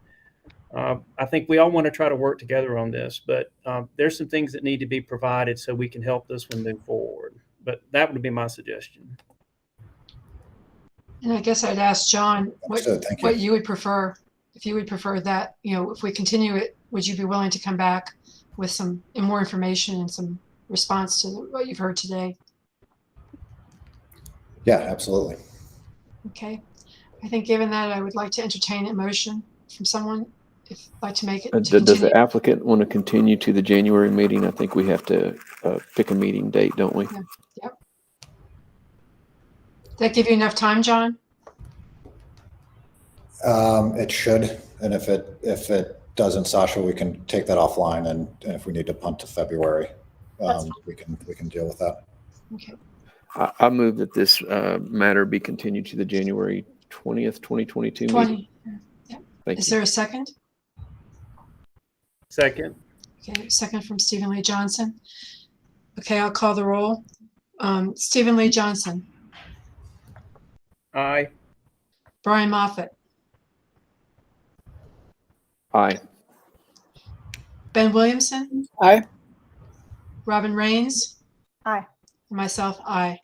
I think we all want to try to work together on this, but there's some things that need to be provided so we can help this one move forward. But that would be my suggestion. And I guess I'd ask John what you would prefer. If you would prefer that, if we continue it, would you be willing to come back with some more information and some response to what you've heard today? Yeah, absolutely. Okay. I think given that, I would like to entertain a motion from someone. If I'd like to make it. Does the applicant want to continue to the January meeting? I think we have to pick a meeting date, don't we? Yeah. Yep. Does that give you enough time, John? It should, and if it doesn't, Sasha, we can take that offline, and if we need to punt to February, we can deal with that. Okay. I move that this matter be continued to the January 20th, 2022 meeting. Yeah. Thank Is you. there a second? Second. Okay, second from Stephen Lee Johnson. Okay, I'll call the roll. Stephen Lee Johnson. Aye. Brian Moffett, Aye. Ben Williamson, Aye. Robin Rains, Aye. and myself, aye.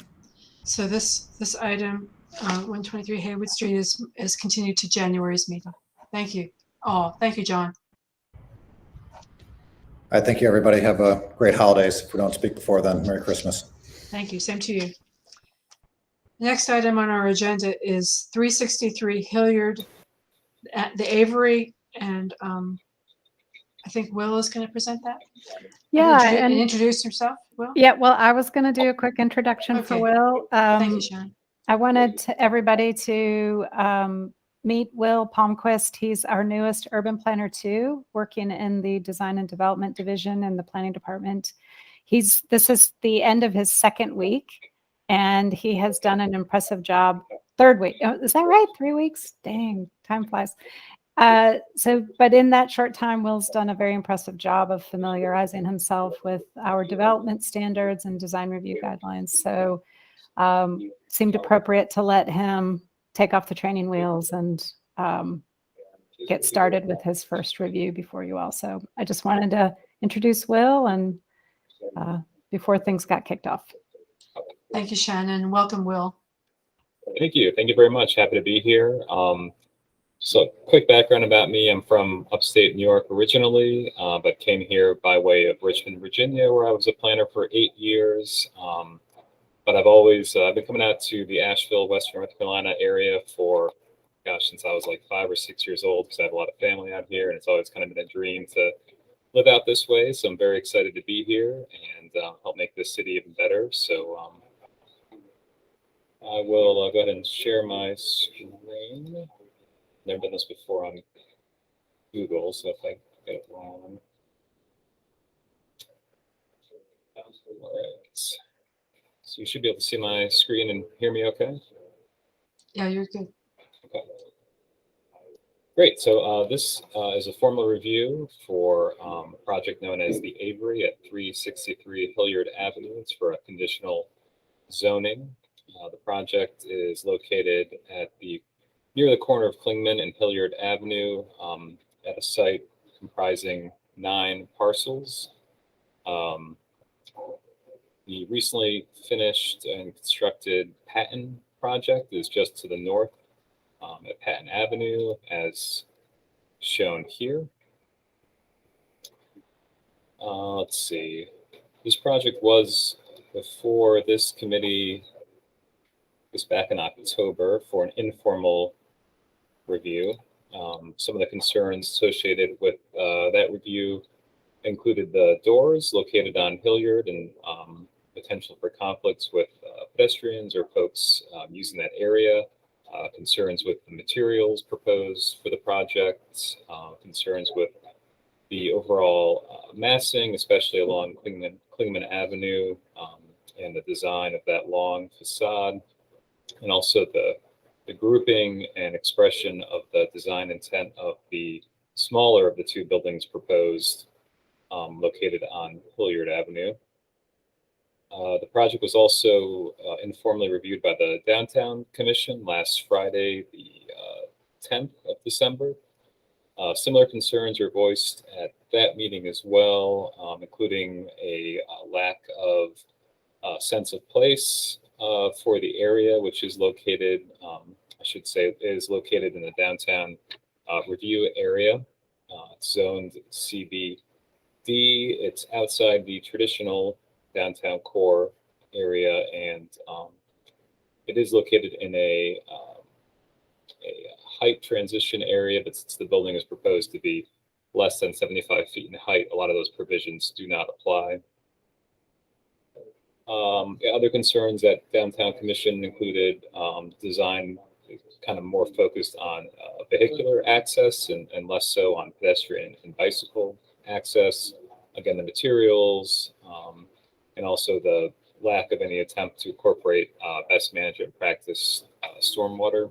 So this item, 123 Haywood Street is continued to January's meeting. Thank you. Oh, thank you, John. I thank you, everybody. Have a great holidays. If we don't speak before then, Merry Christmas. Thank you. Same to you. Next item on our agenda is 363 Hilliard at the Avery, and I think Will is going to present that. Yeah, and and introduce himself. Will. yeah, well, I was going to do a quick introduction for Okay. Will. Thank you, Sharon. I wanted everybody to meet Will Palmquist. He's our newest urban planner too, working in the design and development division in the planning department. This is the end of his second week, and he has done an impressive job. Third week, oh, is that right? 3 weeks? Dang, time flies. But in that short time, Will's done a very impressive job of familiarizing himself with our development standards and design review guidelines. So seemed appropriate to let him take off the training wheels and get started with his first review before you all. So I just wanted to introduce Will and before things got kicked off. Thank you, Shannon. Welcome, Will. Thank you. Thank you very much. Happy to be here. So quick background about me. I'm from upstate New York originally, but came here by way of Richmond, Virginia, where I was a planner for 8 years. But I've always been coming out to the Asheville, Western North Carolina area for, gosh, since I was like 5 or 6 years old, because I have a lot of family out here, and it's always kind of been a dream to live out this way. So I'm very excited to be here and help make this city even better. So I will go ahead and share my screen. Never done this before on Google, so if I get it wrong. All right. So you should be able to see my screen and hear me okay? Yeah, you're good. Okay. Great. So this is a formal review for a project known as the Avery at 363 Hilliard Avenue. It's for a conditional zoning. The project is located at near the corner of Klingman and Hilliard Avenue at a site comprising 9 parcels. The recently finished and constructed Patton project is just to the north at Patton Avenue, as shown here. Let's see. This project was before this committee was back in October for an informal review. Some of the concerns associated with that review included the doors located on Hilliard and potential for conflicts with pedestrians or folks using that area, concerns with the materials proposed for the project, concerns with the overall massing, especially along Klingman Avenue, and the design of that long facade, and also the grouping and expression of the design intent of the smaller of the 2 buildings proposed located on Hilliard Avenue. The project was also informally reviewed by the Downtown Commission last Friday, the 10th of December. Similar concerns were voiced at that meeting as well, including a lack of sense of place for the area, which is located, I should say, is located in the downtown review area. It's zoned CBD. It's outside the traditional downtown core area, and it is located in a height transition area, but since the building is proposed to be less than 75 feet in height, a lot of those provisions do not apply. Other concerns that Downtown Commission included design kind of more focused on vehicular access and less so on pedestrian and bicycle access. Again, the materials and also the lack of any attempt to incorporate best management practice stormwater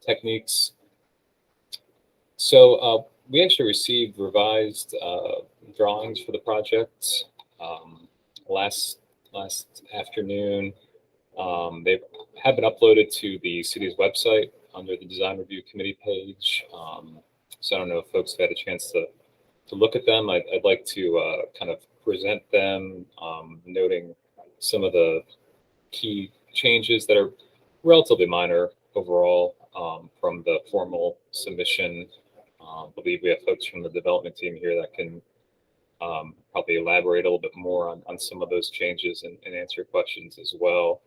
techniques. So we actually received revised drawings for the project last afternoon. They have been uploaded to the city's website under the Design Review Committee page. So I don't know if folks have had a chance to look at them. I'd like to kind of present them, noting some of the key changes that are relatively minor overall from the formal submission. I believe we have folks from the development team here that can probably elaborate a little bit more on some of those changes and answer questions as well.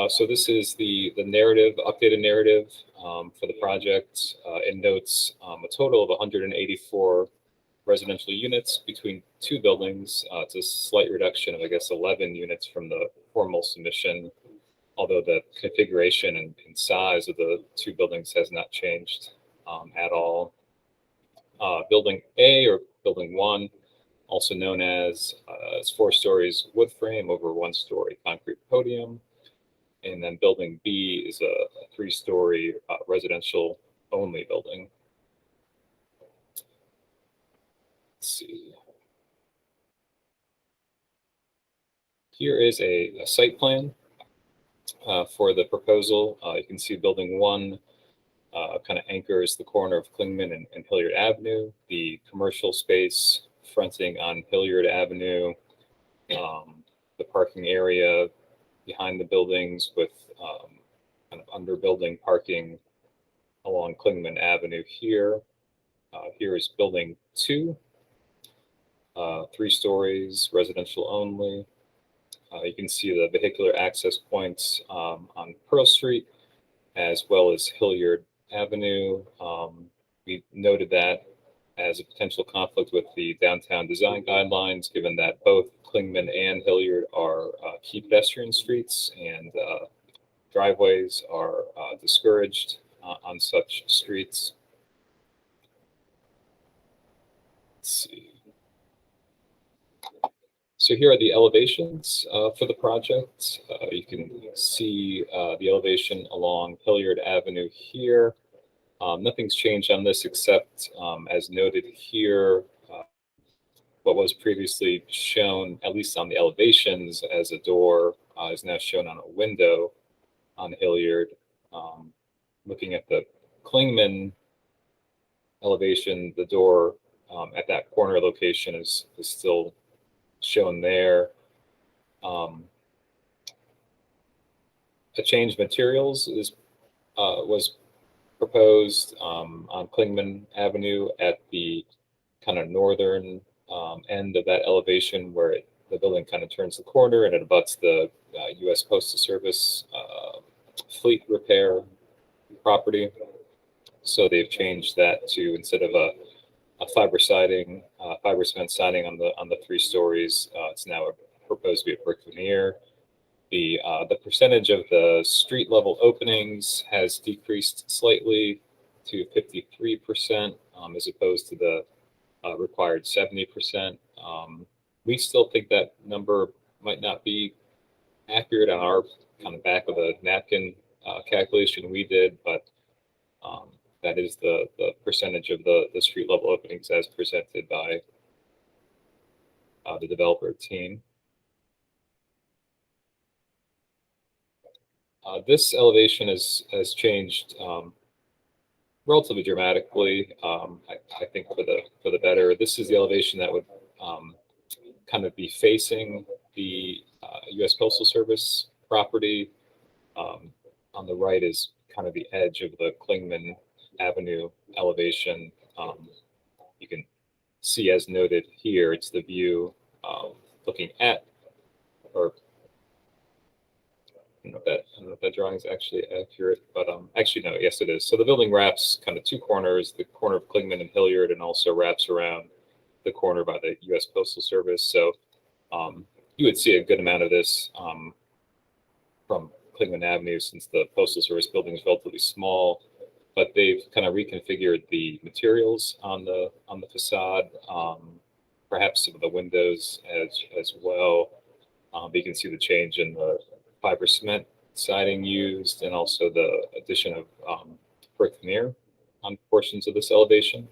So this is the narrative, updated narrative for the project. It notes a total of 184 residential units between two buildings. It's a slight reduction of, I guess, 11 units from the formal submission, although the configuration and size of the two buildings has not changed at all. Building A, or Building 1, also known as 4 stories wood frame over 1 story concrete podium. And then Building B is a 3-story residential only building. Let's see. Here is a site plan for the proposal. You can see Building 1 kind of anchors the corner of Klingman and Hilliard Avenue. The commercial space fronting on Hilliard Avenue, the parking area behind the buildings with kind of under building parking along Klingman Avenue here. Here is Building 2, 3 stories, residential only. You can see the vehicular access points on Pearl Street, as well as Hilliard Avenue. We noted that as a potential conflict with the downtown design guidelines, given that both Klingman and Hilliard are key pedestrian streets, and driveways are discouraged on such streets. Let's see. So here are the elevations for the project. You can see the elevation along Hilliard Avenue here. Nothing's changed on this except, as noted here, what was previously shown, at least on the elevations, as a door is now shown on a window on Hilliard. Looking at the Klingman elevation, the door at that corner location is still shown there. A change materials was proposed on Klingman Avenue at the kind of northern end of that elevation, where the building kind of turns the corner and it abuts the U.S. Postal Service fleet repair property. So they've changed that to, instead of a fiber siding, fiber cement siding on the 3 stories, it's now proposed to be a brick veneer. The percentage of the street level openings has decreased slightly to 53%, as opposed to the required 70%. We still think that number might not be accurate on our kind of back of the napkin calculation we did, but that is the percentage of the street level openings as presented by the developer team. This elevation has changed relatively dramatically. I think for the better. This is the elevation that would kind of be facing the U.S. Postal Service property. On the right is kind of the edge of the Klingman Avenue elevation. You can see, as noted here, it's the view looking at, or I don't know if that drawing is actually accurate, but actually no, yes it is. So the building wraps kind of 2 corners, the corner of Klingman and Hilliard, and also wraps around the corner by the U.S. Postal Service. So you would see a good amount of this from Klingman Avenue, since the Postal Service building is relatively small. But they've kind of reconfigured the materials on the facade, perhaps some of the windows as well. But you can see the change in the fiber cement siding used, and also the addition of brick veneer on portions of this elevation.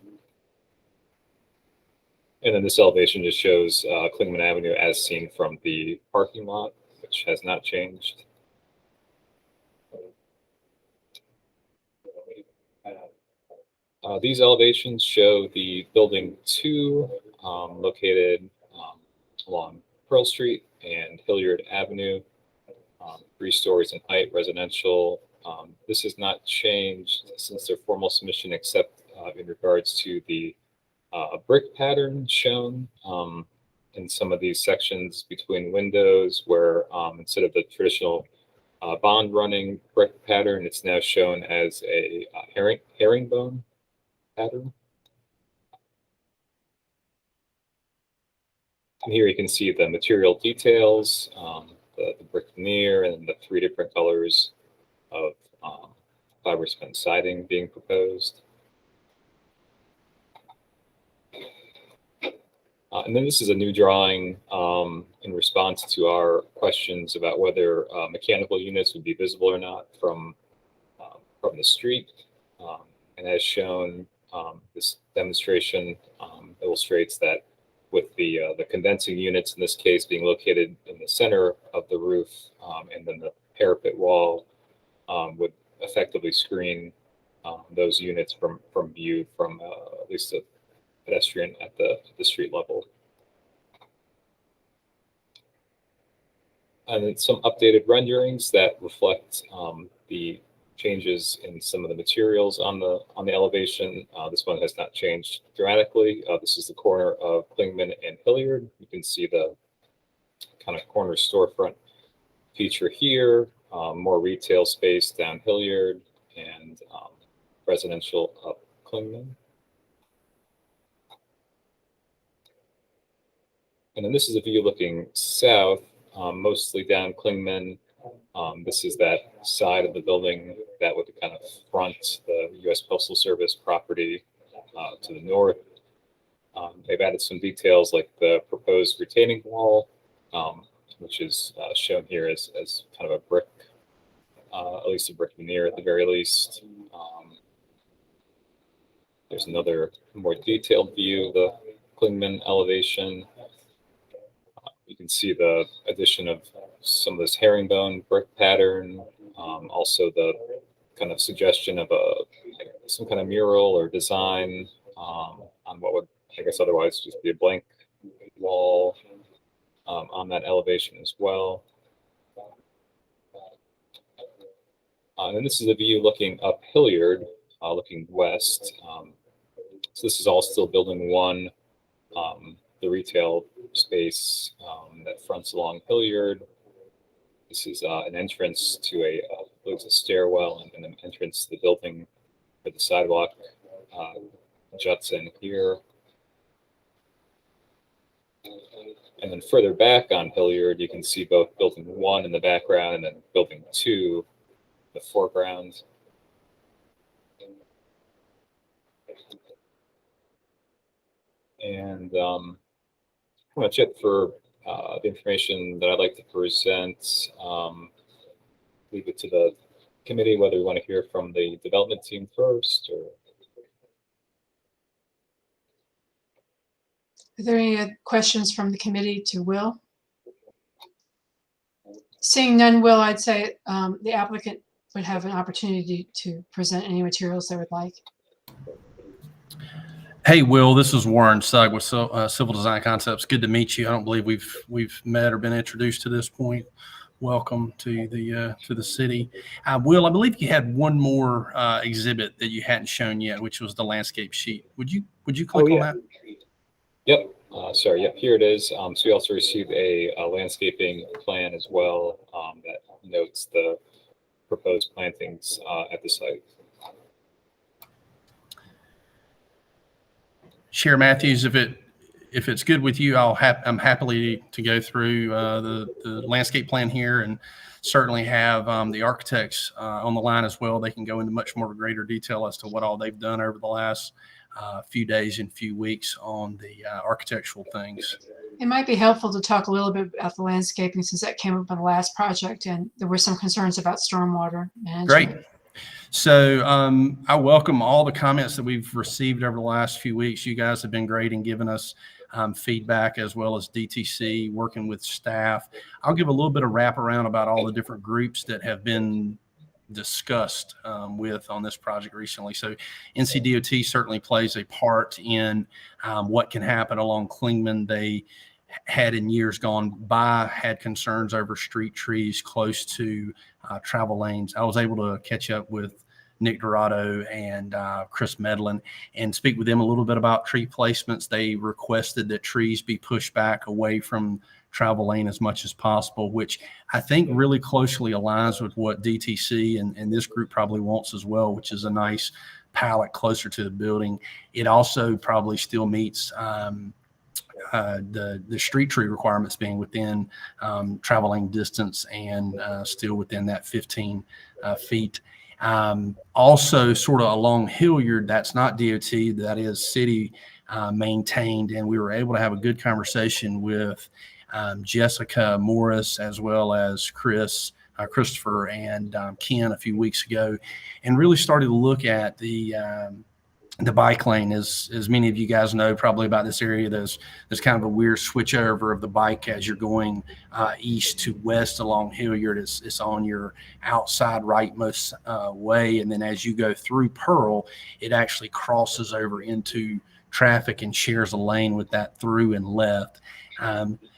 And then this elevation just shows Klingman Avenue as seen from the parking lot, which has not changed. These elevations show the building 2 located along Pearl Street and Hilliard Avenue, 3 stories in height, residential. This has not changed since their formal submission, except in regards to the brick pattern shown in some of these sections between windows, where instead of the traditional bond running brick pattern, it's now shown as a herringbone pattern. And here you can see the material details, the brick veneer, and the 3 different colors of fiber cement siding being proposed. And then this is a new drawing in response to our questions about whether mechanical units would be visible or not from the street. And as shown, this demonstration illustrates that with the condensing units, in this case, being located in the center of the roof, and then the parapet wall would effectively screen those units from view from at least a pedestrian at the street level. And then some updated renderings that reflect the changes in some of the materials on the elevation. This one has not changed dramatically. This is the corner of Klingman and Hilliard. You can see the kind of corner storefront feature here, more retail space down Hilliard, and residential up Klingman. And then this is a view looking south, mostly down Klingman. This is that side of the building that would kind of front the U.S. Postal Service property to the north. They've added some details like the proposed retaining wall, which is shown here as kind of a brick, at least a brick veneer at the very least. There's another more detailed view of the Klingman elevation. You can see the addition of some of this herringbone brick pattern, also the kind of suggestion of some kind of mural or design on what would, I guess, otherwise just be a blank wall on that elevation as well. And then this is a view looking up Hilliard, looking west. So this is all still building 1. The retail space that fronts along Hilliard. This is an entrance to I believe it's a stairwell, and an entrance to the building where the sidewalk juts in here. And then further back on Hilliard, you can see both building 1 in the background and then building 2 in the foreground. And pretty much it for the information that I'd like to present. Leave it to the committee whether we want to hear from the development team first, or. Are there any questions from the committee to Will? Seeing none, Will, I'd say the applicant would have an opportunity to present any materials they would like. Hey, Will, this is Warren Sugg with Civil Design Concepts. Good to meet you. I don't believe we've met or been introduced to this point. Welcome to the city. Will, I believe you had one more exhibit that you hadn't shown yet, which was the landscape sheet. Would you click on that? Yep. Sorry. Yep. Here it is. So we also received a landscaping plan as well that notes the proposed plantings at the site. Chair Matthews, if it's good with you, I'm happily to go through the landscape plan here, and certainly have the architects on the line as well. They can go into much more greater detail as to what all they've done over the last few days and few weeks on the architectural things. It might be helpful to talk a little bit about the landscaping, since that came up in the last project and there were some concerns about stormwater management. Great. So I welcome all the comments that we've received over the last few weeks. You guys have been great in giving us feedback, as well as DTC, working with staff. I'll give a little bit of wraparound about all the different groups that have been discussed with on this project recently. So NCDOT certainly plays a part in what can happen along Klingman. They had in years gone by had concerns over street trees close to travel lanes. I was able to catch up with Nick Dorado and Chris Medlin and speak with them a little bit about tree placements. They requested that trees be pushed back away from travel lane as much as possible, which I think really closely aligns with what DTC and this group probably wants as well, which is a nice palette closer to the building. It also probably still meets the street tree requirements being within travel lane distance and still within that 15 feet. Also sort of along Hilliard, that's not DOT, that is city maintained. And we were able to have a good conversation with Jessica Morris, as well as Christopher and Ken a few weeks ago, and really started to look at the bike lane. As many of you guys know probably about this area, there's kind of a weird switch over of the bike as you're going east to west along Hilliard. It's on your outside rightmost way, and then as you go through Pearl, it actually crosses over into traffic and shares a lane with that through and left.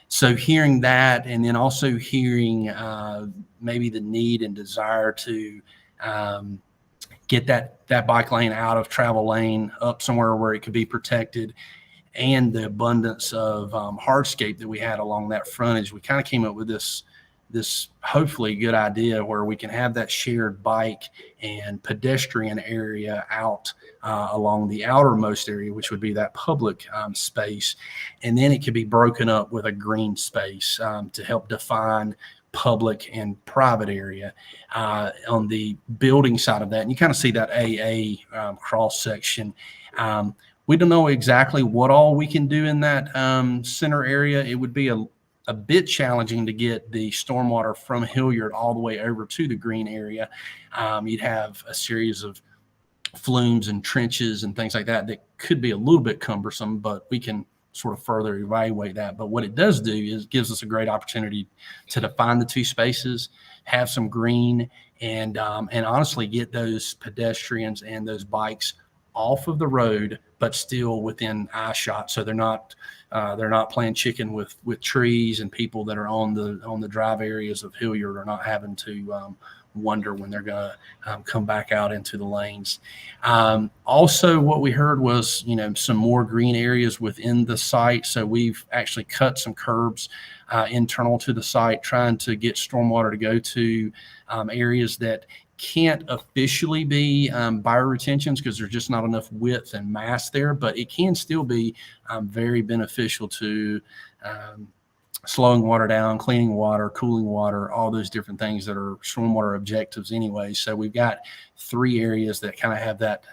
So hearing that, and then also hearing maybe the need and desire to get that bike lane out of travel lane up somewhere where it could be protected, and the abundance of hardscape that we had along that frontage, we kind of came up with this hopefully good idea where we can have that shared bike and pedestrian area out along the outermost area, which would be that public space. And then it could be broken up with a green space to help define public and private area on the building side of that. And you kind of see that AA cross section. We don't know exactly what all we can do in that center area. It would be a bit challenging to get the stormwater from Hilliard all the way over to the green area. You'd have a series of flumes and trenches and things like that could be a little bit cumbersome, but we can sort of further evaluate that. But what it does do is gives us a great opportunity to define the two spaces, have some green, and honestly get those pedestrians and those bikes off of the road, but still within eye shot. So they're not playing chicken with trees, and people that are on the drive areas of Hilliard are not having to wonder when they're going to come back out into the lanes. Also, what we heard was, some more green areas within the site. So we've actually cut some curbs internal to the site, trying to get stormwater to go to areas that can't officially be bioretentions because there's just not enough width and mass there, but it can still be very beneficial to slowing water down, cleaning water, cooling water, all those different things that are stormwater objectives anyway. So we've got 3 areas that kind of have that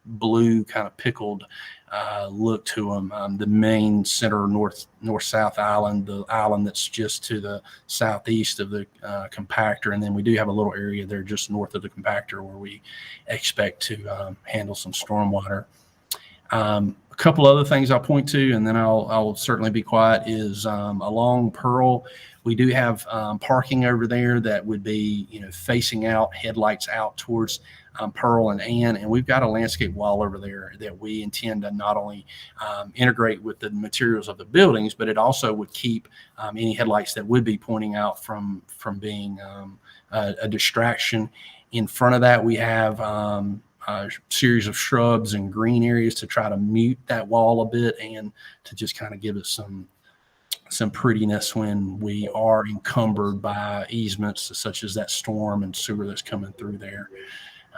blue kind of pickled look to them. The main center north-south island, the island that's just to the southeast of the compactor. And then we do have a little area there just north of the compactor where we expect to handle some stormwater. A couple other things I'll point to, and then I'll certainly be quiet, is along Pearl, we do have parking over there that would be, facing out, headlights out towards Pearl and Ann, and we've got a landscape wall over there that we intend to not only integrate with the materials of the buildings, but it also would keep any headlights that would be pointing out from being a distraction. In front of that, we have a series of shrubs and green areas to try to mute that wall a bit and to just kind of give it some prettiness when we are encumbered by easements such as that storm and sewer that's coming through there.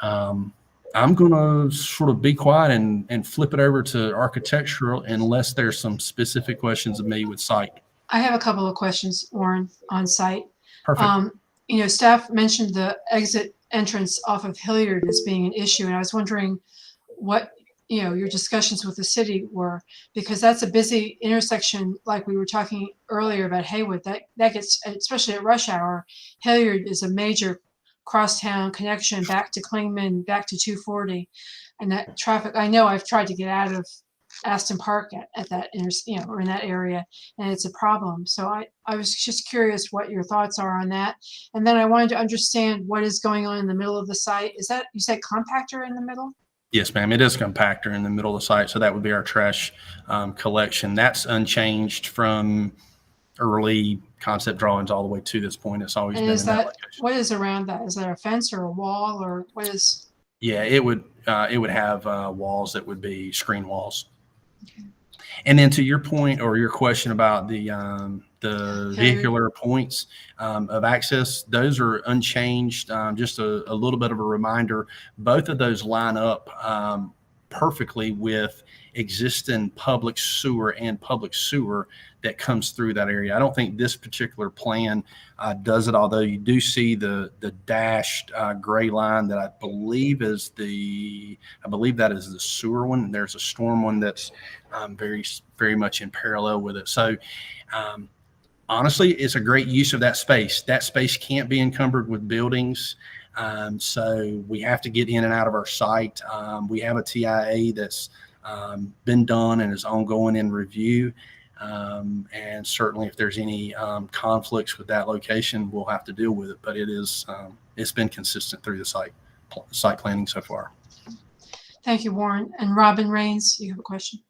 I'm going to sort of be quiet and flip it over to architectural unless there's some specific questions of me with site. I have a couple of questions, Warren, on site. Perfect. Staff mentioned the exit entrance off of Hilliard as being an issue, and I was wondering what your discussions with the city were, because that's a busy intersection, like we were talking earlier about Haywood. That gets, especially at rush hour, Hilliard is a major crosstown connection back to Klingman, back to 240, and that traffic. I know I've tried to get out of Aston Park at that or in that area, and it's a problem. So I was just curious what your thoughts are on that. And then I wanted to understand what is going on in the middle of the site. Is that, you said compactor in the middle? Yes, ma'am. It is a compactor in the middle of the site. So that would be our trash collection. That's unchanged from early concept drawings all the way to this point. It's always And been is in that that, location. what is around that? Is there a fence or a wall, or what is? Yeah, it would have walls that would be screen walls. Okay. And then to your point or your question about the vehicular points of access, those are unchanged. Just a little bit of a reminder, both of those line up perfectly with existing public sewer that comes through that area. I don't think this particular plan does it, although you do see the dashed gray line that I believe that is the sewer one. And there's a storm one that's very much in parallel with it. So honestly, it's a great use of that space. That space can't be encumbered with buildings. So we have to get in and out of our site. We have a TIA that's been done and is ongoing in review. And certainly if there's any conflicts with that location, we'll have to deal with it. But it's been consistent through the site planning so far. Thank you, Warren. And Robin Rains, you have a question?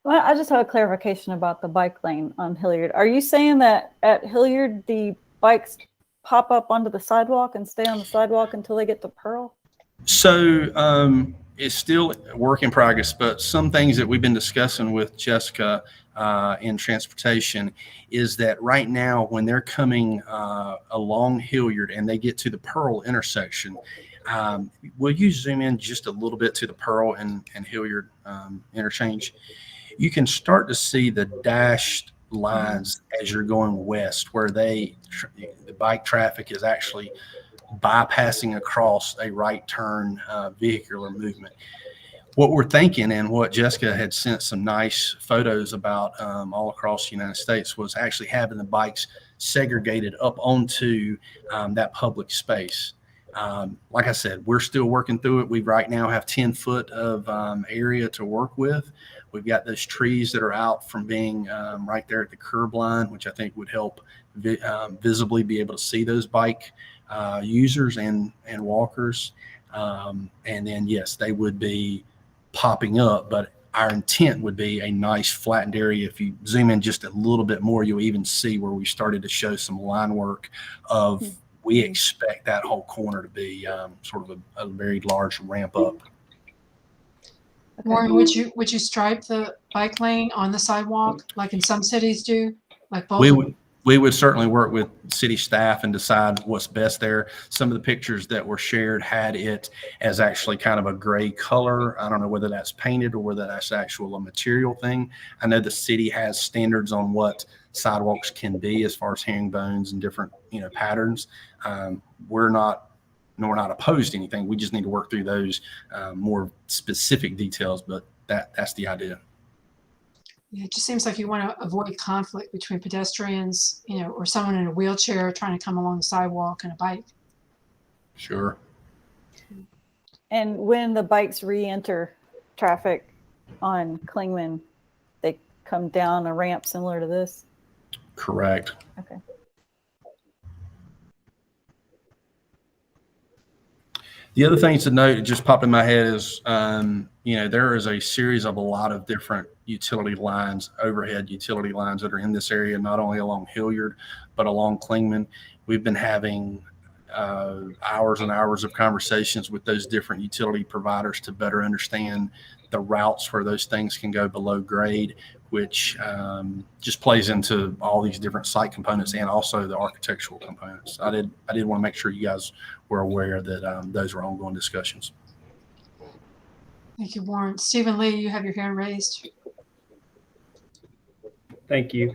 Well, I just have a clarification about the bike lane on Hilliard. Are you saying that at Hilliard, the bikes pop up onto the sidewalk and stay on the sidewalk until they get to Pearl? So it's still a work in progress, but some things that we've been discussing with Jessica in transportation is that right now when they're coming along Hilliard and they get to the Pearl intersection, will you zoom in just a little bit to the Pearl and Hilliard interchange? You can start to see the dashed lines as you're going west, where the bike traffic is actually bypassing across a right turn vehicular movement. What we're thinking, and what Jessica had sent some nice photos about all across the United States, was actually having the bikes segregated up onto that public space. Like I said, we're still working through it. We right now have 10 foot of area to work with. We've got those trees that are out from being right there at the curb line, which I think would help visibly be able to see those bike users and walkers. And then, yes, they would be popping up, but our intent would be a nice flattened area. If you zoom in just a little bit more, you'll even see where we started to show some line work of, we expect that whole corner to be sort of a very large ramp up. Okay. Warren, would you stripe the bike lane on the sidewalk like in some cities do? Like both? We would certainly work with city staff and decide what's best there. Some of the pictures that were shared had it as actually kind of a gray color. I don't know whether that's painted or whether that's actual a material thing. I know the city has standards on what sidewalks can be as far as herringbones and different patterns. We're not opposed to anything. We just need to work through those more specific details, but that's the idea. Yeah, it just seems like you want to avoid conflict between pedestrians, or someone in a wheelchair trying to come along the sidewalk and a bike. Sure. And when the bikes re-enter traffic on Klingman, they come down a ramp similar to this? Correct. Okay. The other things to note, it just popped in my head, is, there is a series of a lot of different utility lines, overhead utility lines that are in this area, not only along Hilliard, but along Klingman. We've been having hours and hours of conversations with those different utility providers to better understand the routes where those things can go below grade, which just plays into all these different site components and also the architectural components. I did want to make sure you guys were aware that those were ongoing discussions. Thank you, Warren. Stephen Lee, you have your hand raised. Thank you.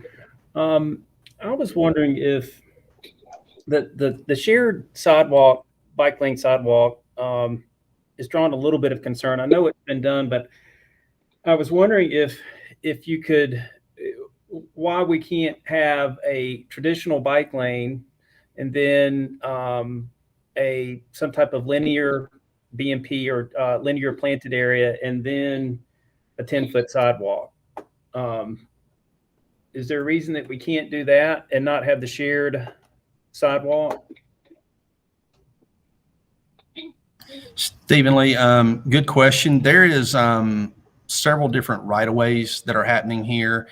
I was wondering if the shared sidewalk, bike lane sidewalk, is drawing a little bit of concern. I know it's been done, but I was wondering if you could, why we can't have a traditional bike lane and then some type of linear BMP or linear planted area, and then a 10-foot sidewalk. Is there a reason that we can't do that and not have the shared sidewalk? Stephen Lee, good question. There is several different right-of-ways that are happening here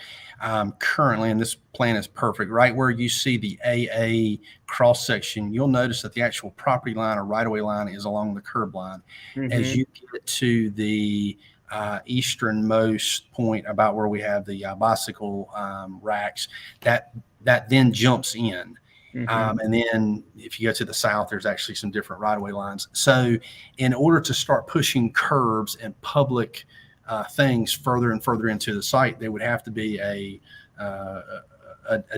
currently, and this plan is perfect. Right where you see the AA cross-section, you'll notice that the actual property line or right-of-way line is along the curb line. As you get to the easternmost point about where we have the bicycle racks, that then jumps in. And then if you go to the south, there's actually some different right-of-way lines. So in order to start pushing curbs and public things further and further into the site, there would have to be a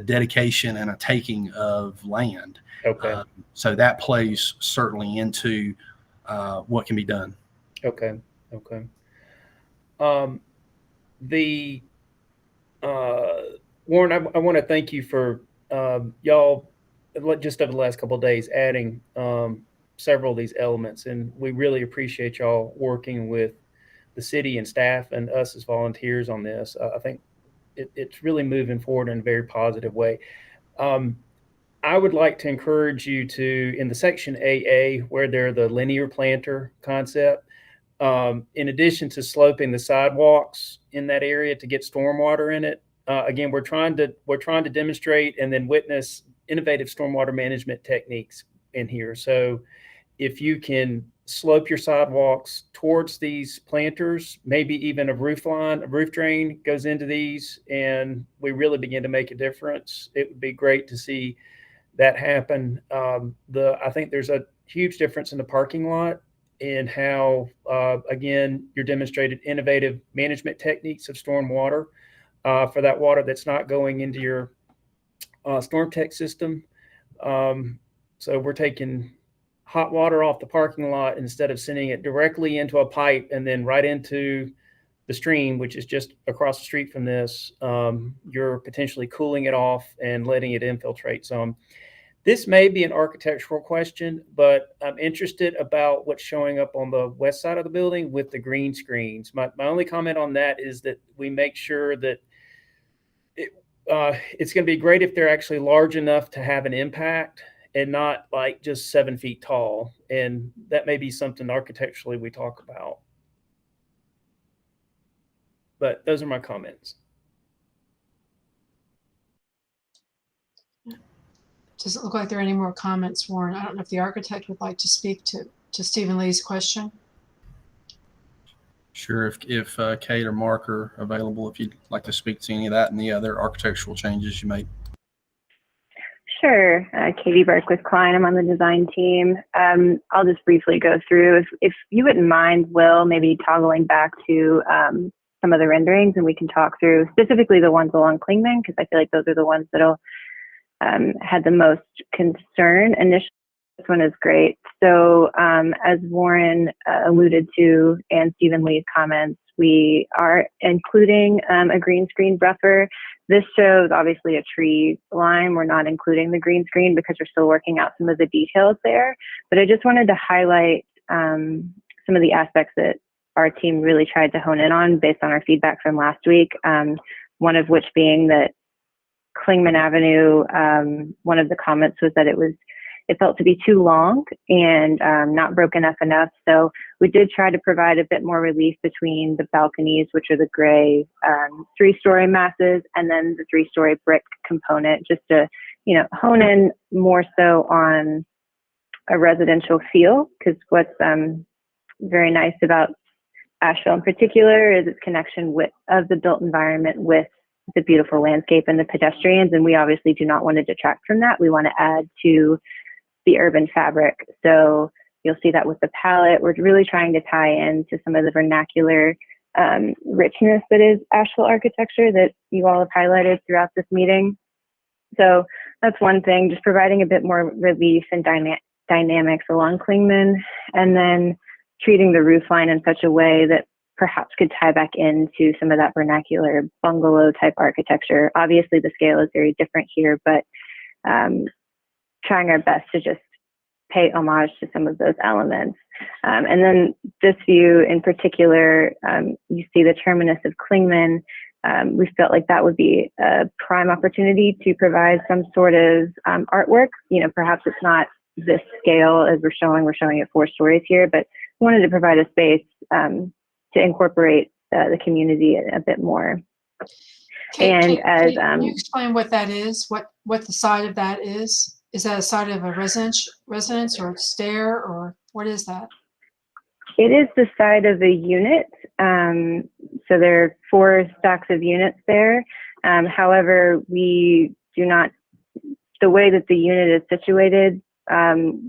dedication and a taking of land. Okay. So that plays certainly into what can be done. Okay. Warren, I want to thank you for y'all just over the last couple of days adding several of these elements, and we really appreciate y'all working with the city and staff and us as volunteers on this. I think it's really moving forward in a very positive way. I would like to encourage you to, in the section AA, where they're the linear planter concept, in addition to sloping the sidewalks in that area to get stormwater in it, again, we're trying to demonstrate and then witness innovative stormwater management techniques in here. So if you can slope your sidewalks towards these planters, maybe even a roof drain goes into these, and we really begin to make a difference, it would be great to see that happen. I think there's a huge difference in the parking lot in how, again, you're demonstrated innovative management techniques of stormwater for that water that's not going into your storm tech system. So we're taking hot water off the parking lot instead of sending it directly into a pipe and then right into the stream, which is just across the street from this. You're potentially cooling it off and letting it infiltrate some. This may be an architectural question, but I'm interested about what's showing up on the west side of the building with the green screens. My only comment on that is that we make sure that it's going to be great if they're actually large enough to have an impact and not like just 7 feet tall. And that may be something architecturally we talk about. But those are my comments. Doesn't look like there are any more comments, Warren. I don't know if the architect would like to speak to Stephen Lee's question. Sure, if Kate or Mark are available, if you'd like to speak to any of that and the other architectural changes you made. Sure. Katie Burke with Klein. I'm on the design team. I'll just briefly go through. If you wouldn't mind, Will, maybe toggling back to some of the renderings, and we can talk through specifically the ones along Klingman, because I feel like those are the ones that'll had the most concern initially. This one is great. So as Warren alluded to, and Stephen Lee's comments, we are including a green screen buffer. This shows obviously a tree line. We're not including the green screen because we're still working out some of the details there. But I just wanted to highlight some of the aspects that our team really tried to hone in on based on our feedback from last week. One of which being that Klingman Avenue, one of the comments was that it felt to be too long and not broken up enough. So we did try to provide a bit more relief between the balconies, which are the gray 3-story masses, and then the 3-story brick component, just to, hone in more so on a residential feel. Because what's very nice about Asheville in particular is its connection of the built environment with the beautiful landscape and the pedestrians. And we obviously do not want to detract from that. We want to add to the urban fabric. So you'll see that with the palette. We're really trying to tie into some of the vernacular richness that is Asheville architecture that you all have highlighted throughout this meeting. So that's one thing, just providing a bit more relief and dynamics along Klingman, and then treating the roof line in such a way that perhaps could tie back into some of that vernacular bungalow type architecture. Obviously the scale is very different here, but trying our best to just pay homage to some of those elements. And then this view in particular, you see the terminus of Klingman. We felt like that would be a prime opportunity to provide some sort of artwork. You know, perhaps it's not this scale as we're showing it 4 stories here, but we wanted to provide a space to incorporate the community a bit more. Kate, as can you explain what that is? What the side of that is? Is that a side of a residence or stair, or what is that? It is the side of a unit. So there are 4 stacks of units there. However, we do not, the way that the unit is situated,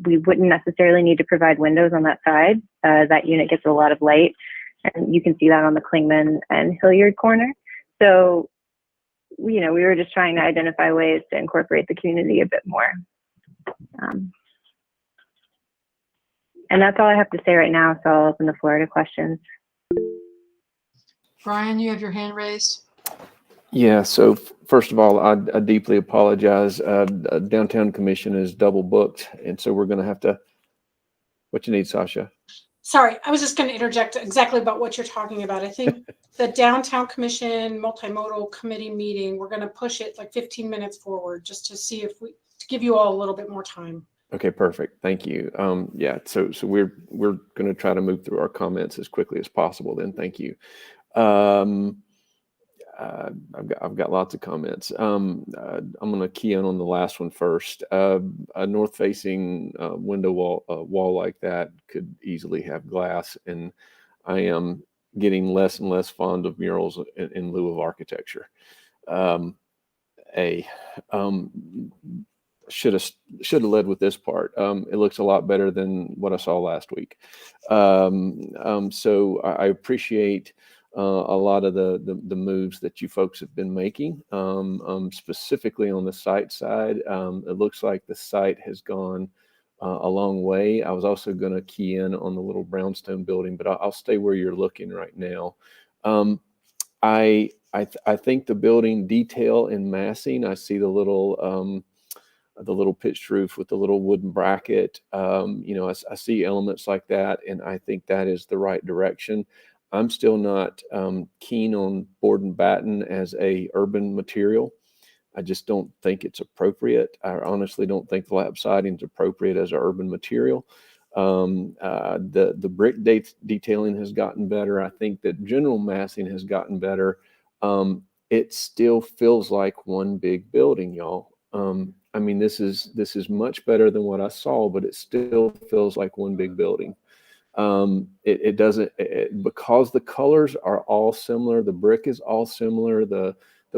we wouldn't necessarily need to provide windows on that side. That unit gets a lot of light, and you can see that on the Klingman and Hilliard corner. So, you know, we were just trying to identify ways to incorporate the community a bit more. And that's all I have to say right now, so I'll open the floor to questions. Brian, you have your hand raised. Yeah, so first of all, I deeply apologize. Downtown Commission is double booked, and so we're going to have to, what you need, Sasha? Sorry, I was just going to interject exactly about what you're talking about. I think the Downtown Commission Multimodal Committee meeting, we're going to push it like 15 minutes forward just to see if to give you all a little bit more time. Okay, perfect. Thank you. Yeah, so we're going to try to move through our comments as quickly as possible then. Thank you. I've got lots of comments. I'm going to key in on the last one first. A north-facing window wall like that could easily have glass, and I am getting less and less fond of murals in lieu of architecture. Should have led with this part. It looks a lot better than what I saw last week. So I appreciate a lot of the moves that you folks have been making, specifically on the site side. It looks like the site has gone a long way. I was also going to key in on the little brownstone building, but I'll stay where you're looking right now. I think the building detail and massing, I see the little pitched roof with the little wooden bracket. You know, I see elements like that, and I think that is the right direction. I'm still not keen on board and batten as a urban material. I just don't think it's appropriate. I honestly don't think the lap siding is appropriate as an urban material. The brick detailing has gotten better. I think that general massing has gotten better. It still feels like one big building, y'all. I mean, this is much better than what I saw, but it still feels like one big building. It doesn't, because the colors are all similar, the brick is all similar, the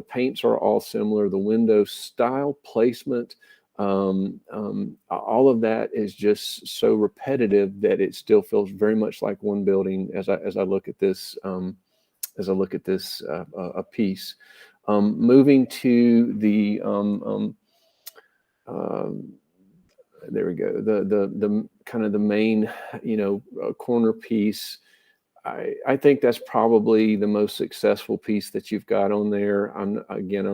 paints are all similar, the window style placement, all of that is just so repetitive that it still feels very much like one building as I look at this a piece. Moving to the there we go. The kind of the main, corner piece. I think that's probably the most successful piece that you've got on there. I'm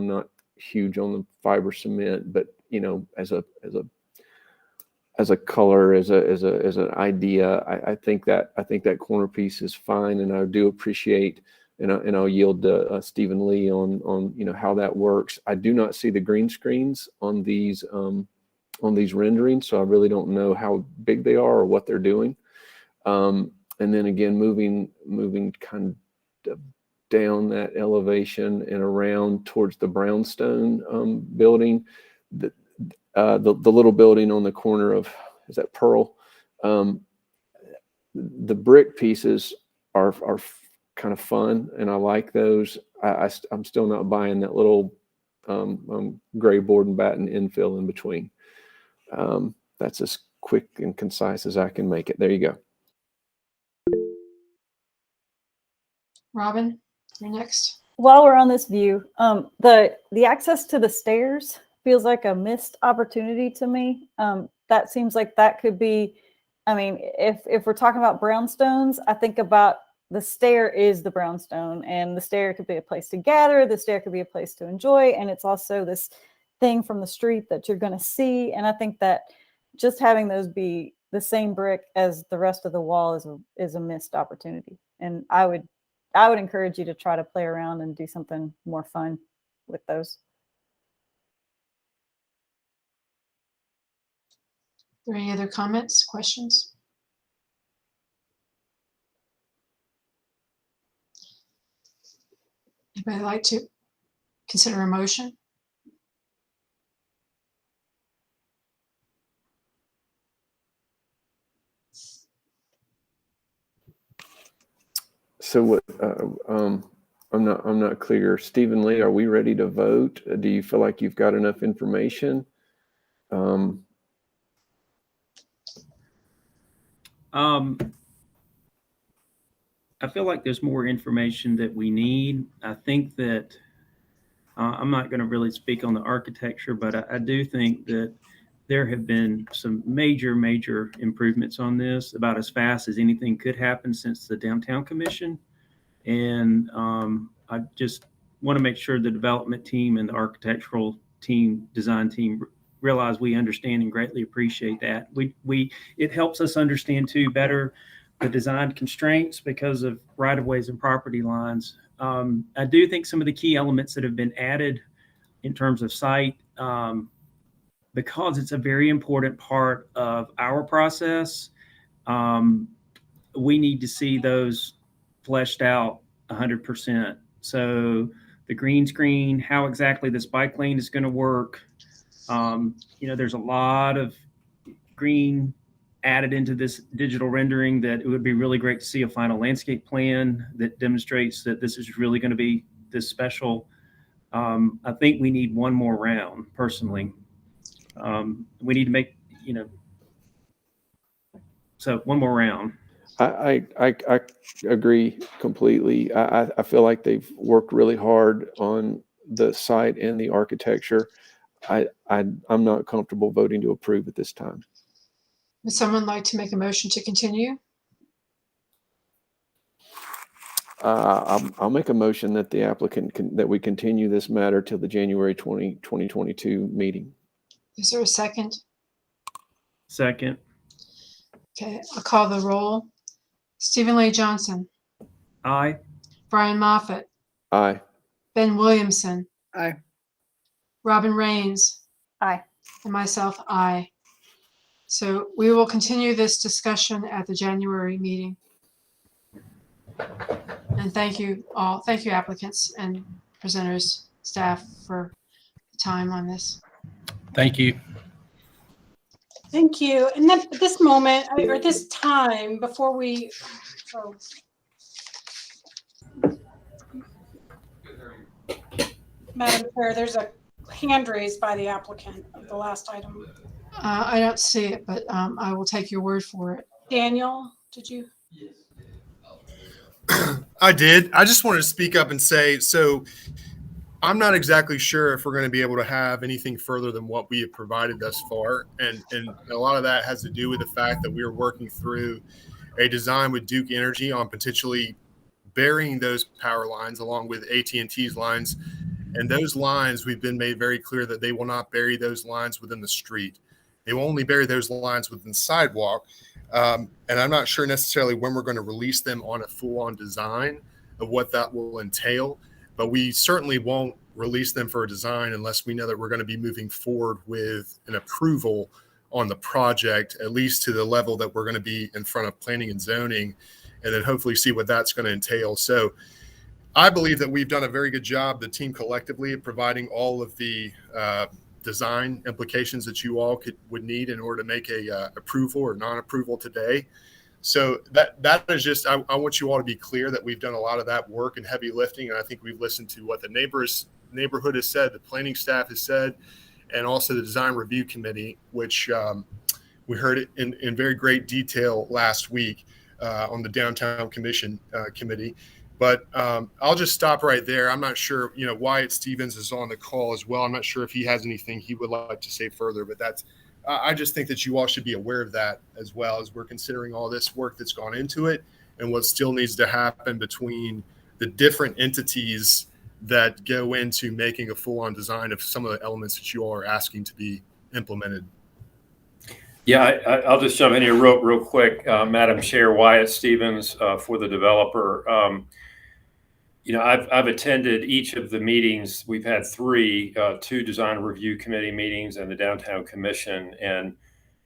not huge on the fiber cement, but as a color, as an idea, I think that corner piece is fine, and I do appreciate. And I'll yield to Stephen Lee on how that works. I do not see the green screens on these renderings, so I really don't know how big they are or what they're doing. And then again, moving kind of down that elevation and around towards the brownstone building, the little building on the corner of, is that Pearl? The brick pieces are kind of fun, and I like those. I'm still not buying that little gray board and batten infill in between. That's as quick and concise as I can make it. There you go. Robin, you're next. While we're on this view, the access to the stairs feels like a missed opportunity to me. That seems like that could be, I mean, if we're talking about brownstones, I think about the stair is the brownstone, and the stair could be a place to gather. The stair could be a place to enjoy. And it's also this thing from the street that you're going to see. And I think that just having those be the same brick as the rest of the wall is a missed opportunity. And I would encourage you to try to play around and do something more fun with those. Are there any other comments, questions? Anybody like to consider a motion? So what, I'm not clear. Stephen Lee, are we ready to vote? Do you feel like you've got enough information? I feel like there's more information that we need. I think that I'm not going to really speak on the architecture, but I do think that there have been some major improvements on this, about as fast as anything could happen since the Downtown Commission. And I just want to make sure the development team and the architectural team, design team, realize we understand and greatly appreciate that. It helps us understand too better the design constraints because of right-of-ways and property lines. I do think some of the key elements that have been added in terms of site, because it's a very important part of our process, we need to see those fleshed out 100%. So the green screen, how exactly this bike lane is going to work. There's a lot of green added into this digital rendering that it would be really great to see a final landscape plan that demonstrates that this is really going to be this special. I think we need one more round, personally. We need to make, so one more round. I agree completely. I feel like they've worked really hard on the site and the architecture. I'm not comfortable voting to approve at this time. Would someone like to make a motion to continue? I'll make a motion that the applicant that we continue this matter till the January 2022 meeting. Is there a second? Second. Okay, I'll call the roll. Stephen Lee Johnson, Aye. Brian Moffett, Aye. Ben Williamson, Aye. Robin Rains, Aye. and myself, aye. So we will continue this discussion at the January meeting. And thank you all. Thank you applicants and presenters, staff, for the time on this. Thank you. Thank you. And then at this moment, or this time, before we, Madam Chair, there's a hand raised by the applicant of the last item. I don't see it, but I will take your word for it. Daniel, did you? I did. I just wanted to speak up and say, so I'm not exactly sure if we're going to be able to have anything further than what we have provided thus far. And a lot of that has to do with the fact that we are working through a design with Duke Energy on potentially burying those power lines along with AT&T's lines. And those lines, we've been made very clear that they will not bury those lines within the street. They will only bury those lines within the sidewalk. And I'm not sure necessarily when we're going to release them on a full-on design of what that will entail. But we certainly won't release them for a design unless we know that we're going to be moving forward with an approval on the project, at least to the level that we're going to be in front of planning and zoning, and then hopefully see what that's going to entail. So I believe that we've done a very good job, the team collectively, of providing all of the design implications that you all would need in order to make a approval or non-approval today. So that is just, I want you all to be clear that we've done a lot of that work and heavy lifting. And I think we've listened to what the neighborhood has said, the planning staff has said, and also the design review committee, which we heard it in very great detail last week on the Downtown Commission committee. But I'll just stop right there. I'm not sure, Wyatt Stevens is on the call as well. I'm not sure if he has anything he would like to say further, but I just think that you all should be aware of that as well, as we're considering all this work that's gone into it and what still needs to happen between the different entities that go into making a full-on design of some of the elements that you all are asking to be implemented. Yeah, I'll just jump in here real quick. Madam Chair, Wyatt Stevens for the developer. I've attended each of the meetings. We've had three, two design review committee meetings and the Downtown Commission, and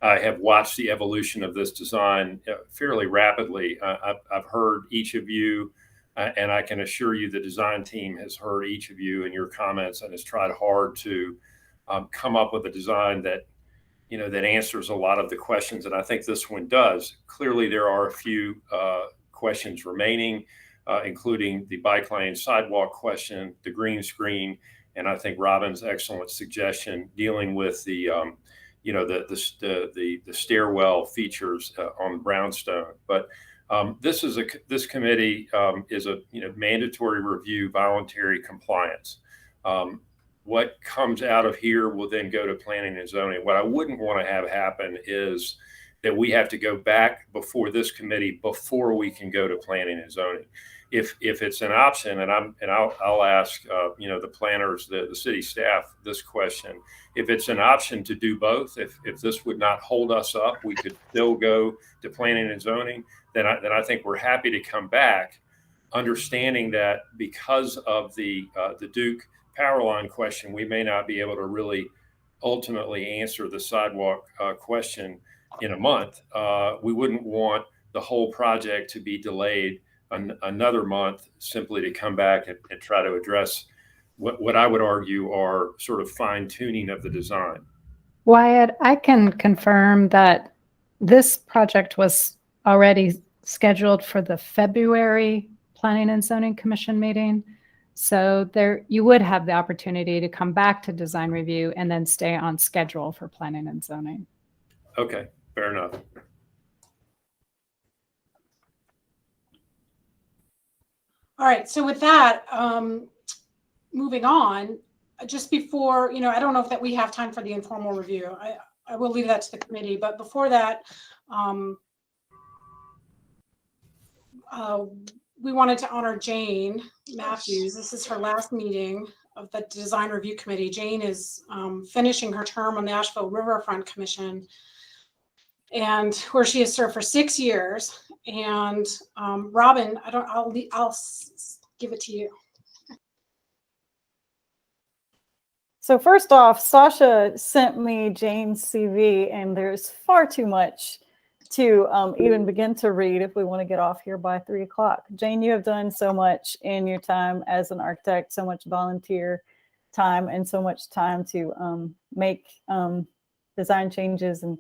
I have watched the evolution of this design fairly rapidly. I've heard each of you, and I can assure you the design team has heard each of you and your comments and has tried hard to come up with a design that that answers a lot of the questions, and I think this one does. Clearly, there are a few questions remaining, including the bike lane sidewalk question, the green screen, and I think Robin's excellent suggestion dealing with the stairwell features on brownstone. But this committee is a mandatory review, voluntary compliance. What comes out of here will then go to planning and zoning. What I wouldn't want to have happen is that we have to go back before this committee before we can go to planning and zoning. If it's an option, and I'll ask the planners, the city staff this question. If it's an option to do both, if this would not hold us up, we could still go to planning and zoning. Then I think we're happy to come back, understanding that because of the Duke power line question, we may not be able to really ultimately answer the sidewalk question in a month. We wouldn't want the whole project to be delayed another month simply to come back and try to address what I would argue are sort of fine tuning of the design. Wyatt, I can confirm that this project was already scheduled for the February Planning and Zoning Commission meeting. So there, you would have the opportunity to come back to design review and then stay on schedule for planning and zoning. Okay, fair enough. All right, so with that, moving on, just before, I don't know if that we have time for the informal review. I will leave that to the committee, but before that, we wanted to honor Jane Matthews. This is her last meeting of the Design Review Committee. Jane is finishing her term on the Asheville Riverfront Commission, and where she has served for 6 years. And Robin, I'll give it to you. So first off, Sasha sent me Jane's CV, and there's far too much to even begin to read if we want to get off here by 3 o'clock. Jane, you have done so much in your time as an architect, so much volunteer time, and so much time to make design changes and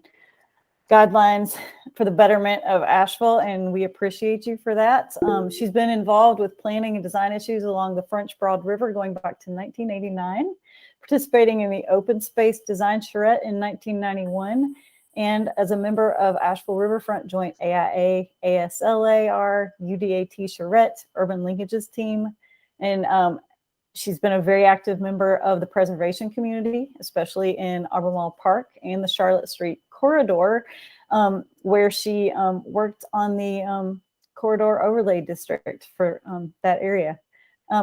guidelines for the betterment of Asheville, and we appreciate you for that. She's been involved with planning and design issues along the French Broad River going back to 1989, participating in the Open Space Design Charrette in 1991, and as a member of Asheville Riverfront Joint AIA, ASLAR, UDAT Charrette, Urban Linkages team. And she's been a very active member of the preservation community, especially in Albemarle Park and the Charlotte Street corridor, where she worked on the corridor overlay district for that area.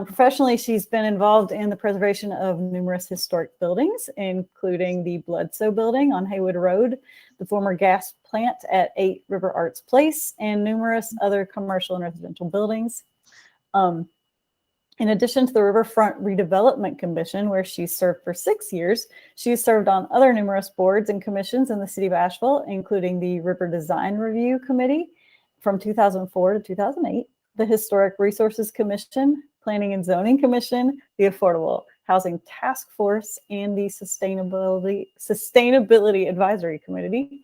Professionally, she's been involved in the preservation of numerous historic buildings, including the Bloodsoe Building on Haywood Road, the former gas plant at 8 River Arts Place, and numerous other commercial and residential buildings. In addition to the Riverfront Redevelopment Commission, where she served for 6 years, she served on other numerous boards and commissions in the city of Asheville, including the River Design Review Committee from 2004 to 2008, the Historic Resources Commission, Planning and Zoning Commission, the Affordable Housing Task Force, and the Sustainability Advisory Committee.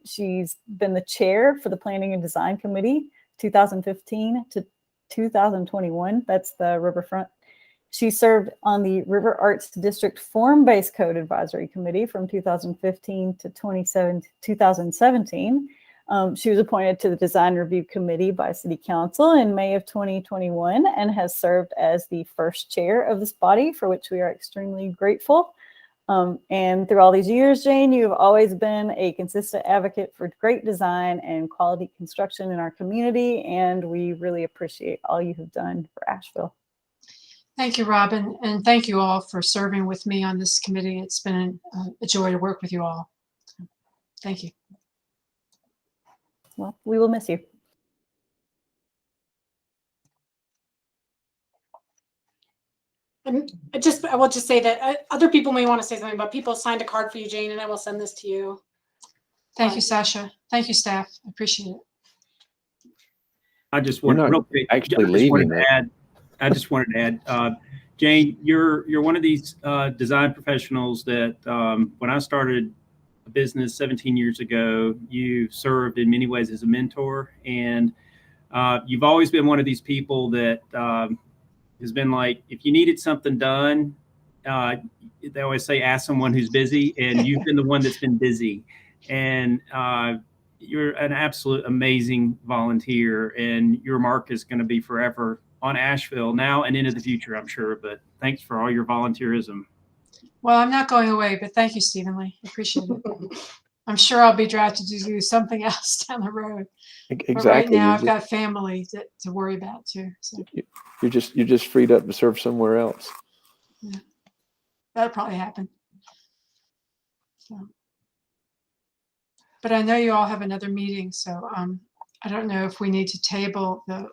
She's been the chair for the Planning and Design Committee, 2015 to 2021. That's the Riverfront. She served on the River Arts District Form-Based Code Advisory Committee from 2015 to 2017. She was appointed to the Design Review Committee by City Council in May of 2021 and has served as the first chair of this body, for which we are extremely grateful. And through all these years, Jane, you have always been a consistent advocate for great design and quality construction in our community, and we really appreciate all you have done for Asheville. Thank you, Robin, and thank you all for serving with me on this committee. It's been a joy to work with you all. Thank you. Well, we will miss you. And I will just say that other people may want to say something, but people signed a card for you, Jane, and I will send this to you. Thank you, Sasha. Thank you, staff. I appreciate it. I just You're want not real quick. actually leaving it. I just wanted to add, Jane, you're one of these design professionals that when I started a business 17 years ago, you served in many ways as a mentor, and you've always been one of these people that has been like, if you needed something done, they always say ask someone who's busy, and you've been the one that's been busy, and you're an absolute amazing volunteer, and your mark is going to be forever on Asheville now and into the future, I'm sure. But thanks for all your volunteerism. Well, I'm not going away, but thank you, Stephen Lee. I appreciate it. I'm sure I'll be drafted to do something else down the road. Exactly. But right now, I've got family to worry about too. So You're just freed up to serve somewhere else. yeah, that'll probably happen. So, but I know you all have another meeting, so I don't know if we need to table the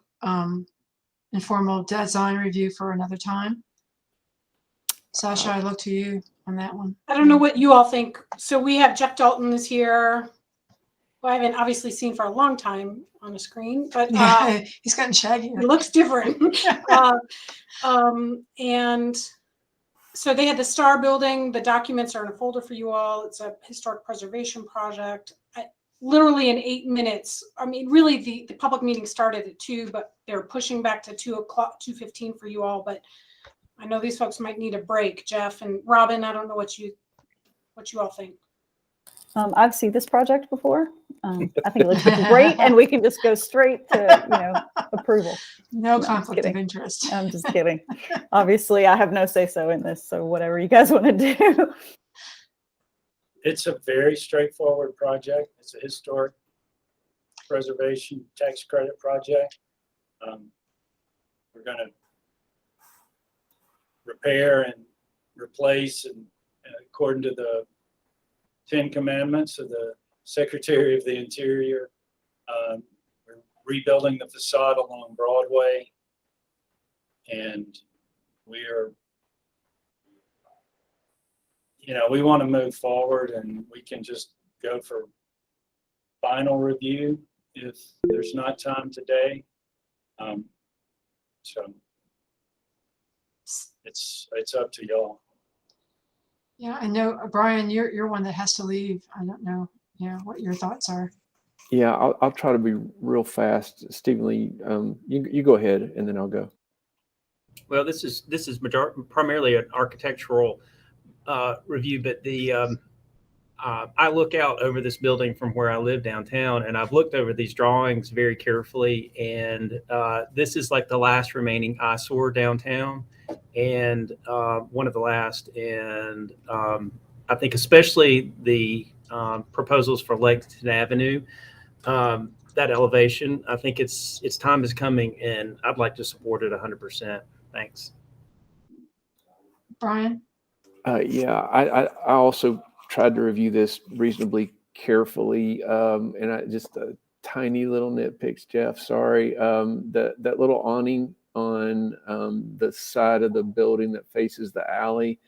informal design review for another time. Sasha, I look to you on that one. I don't know what you all think. So we have Jeff Dalton is here, who I haven't obviously seen for a long time on the screen, but Yeah, he's gotten shaggy. he looks different. And so they had the Star Building. The documents are in a folder for you all. It's a historic preservation project. Literally in 8 minutes. I mean, really, the public meeting started at 2, but they're pushing back to 2:15 for you all. But I know these folks might need a break. Jeff and Robin, I don't know what you all think. I've seen this project before. I think it looks great, and we can just go straight to approval. No conflict of interest. I'm just kidding. Obviously, I have no say-so in this, so whatever you guys want to do. It's a very straightforward project. It's a historic preservation tax credit project. We're going to repair and replace, and according to the 10 Commandments of the Secretary of the Interior, we're rebuilding the facade along Broadway, and we are, we want to move forward, and we can just go for final review if there's not time today. So it's up to y'all. Yeah, I know, Brian, you're one that has to leave. I don't know, what your thoughts are. Yeah, I'll try to be real fast. Stephen Lee, you go ahead, and then I'll go. Well, this is primarily an architectural review, but I look out over this building from where I live downtown, and I've looked over these drawings very carefully, and this is like the last remaining eyesore downtown, and one of the last. And I think especially the proposals for Lexington Avenue, that elevation, I think its time is coming, and I'd like to support it 100%. Thanks. Brian? Yeah, I also tried to review this reasonably carefully, and I just tiny little nitpicks, Jeff. Sorry, that little awning on the side of the building that faces the alley,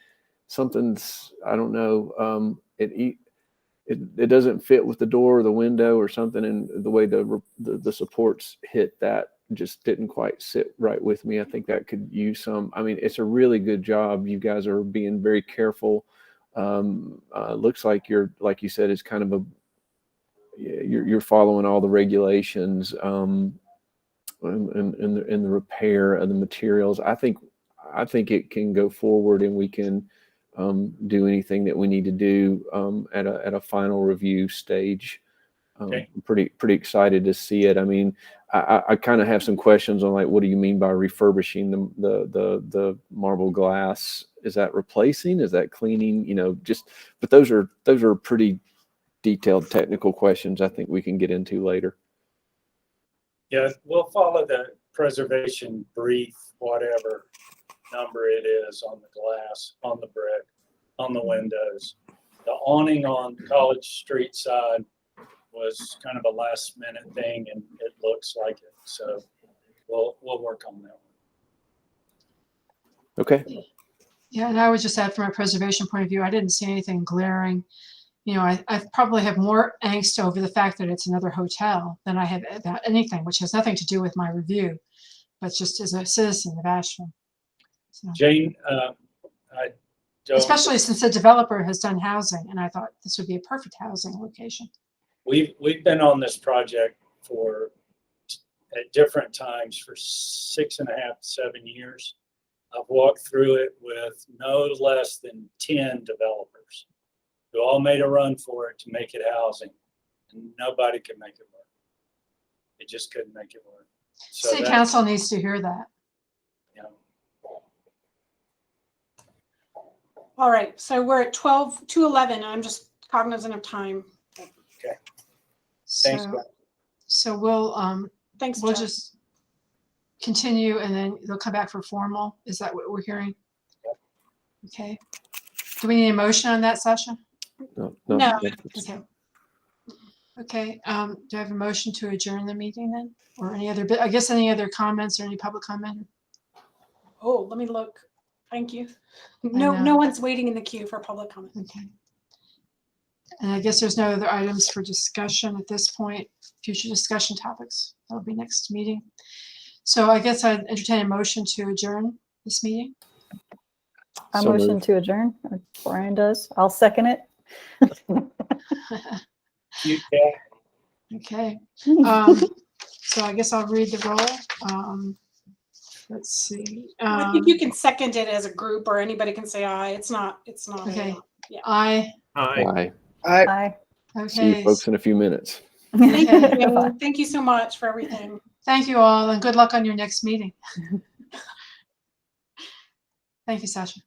something's, I don't know, it doesn't fit with the door or the window or something, and the way the supports hit that just didn't quite sit right with me. I think that could use some. I mean, it's a really good job. You guys are being very careful. Looks like like you said, it's kind of you're following all the regulations in the repair of the materials. I think it can go forward, and we can do anything that we need to do at a final review stage. Okay. I'm pretty excited to see it. I mean, I kind of have some questions on, like, what do you mean by refurbishing the marble glass? Is that replacing? Is that cleaning? But those are pretty detailed technical questions I think we can get into later. Yeah, we'll follow the preservation brief, whatever number it is, on the glass, on the brick, on the windows. The awning on College Street side was kind of a last minute thing, and it looks like it. So we'll work on that one. Okay. Yeah, and I would just add from a preservation point of view, I didn't see anything glaring. You know, I probably have more angst over the fact that it's another hotel than I have about anything, which has nothing to do with my review, but just as a citizen of Asheville. So, Jane, I don't. especially since the developer has done housing, and I thought this would be a perfect housing location. We've been on this project at different times for 6.5, 7 years. I've walked through it with no less than 10 developers who all made a run for it to make it housing, and nobody could make it work. It just couldn't make it work. So City council needs to hear that. You know, All right, so we're at 12:11. I'm just cognizant of time. thanks, So, guys. so we'll Thanks, we'll Jeff. just continue, and then they'll come back for formal. Is that what we're hearing? Okay. Do we need a motion on that, Sasha? No. No. Okay. Okay. Do I have a motion to adjourn the meeting then, or any other? I guess any other comments or any public comment? Oh, let me look. Thank you. know. No one's waiting in the queue for public comment. Okay. And I guess there's no other items for discussion at this point. Future discussion topics. That'll be next meeting. So I guess I'd entertain a motion to adjourn this meeting. I So motion moved. to adjourn, or Brian does. I'll second it. Okay. So I guess I'll read the roll. Let's see. I think you can second it as a group, or anybody can say aye. It's not. Okay. Yeah. Aye. Bye. Aye. See you Okay. folks in a few minutes. Thank Okay. you. Thank you so much for everything. Thank you all, and good luck on your next meeting. Thank you, Sasha.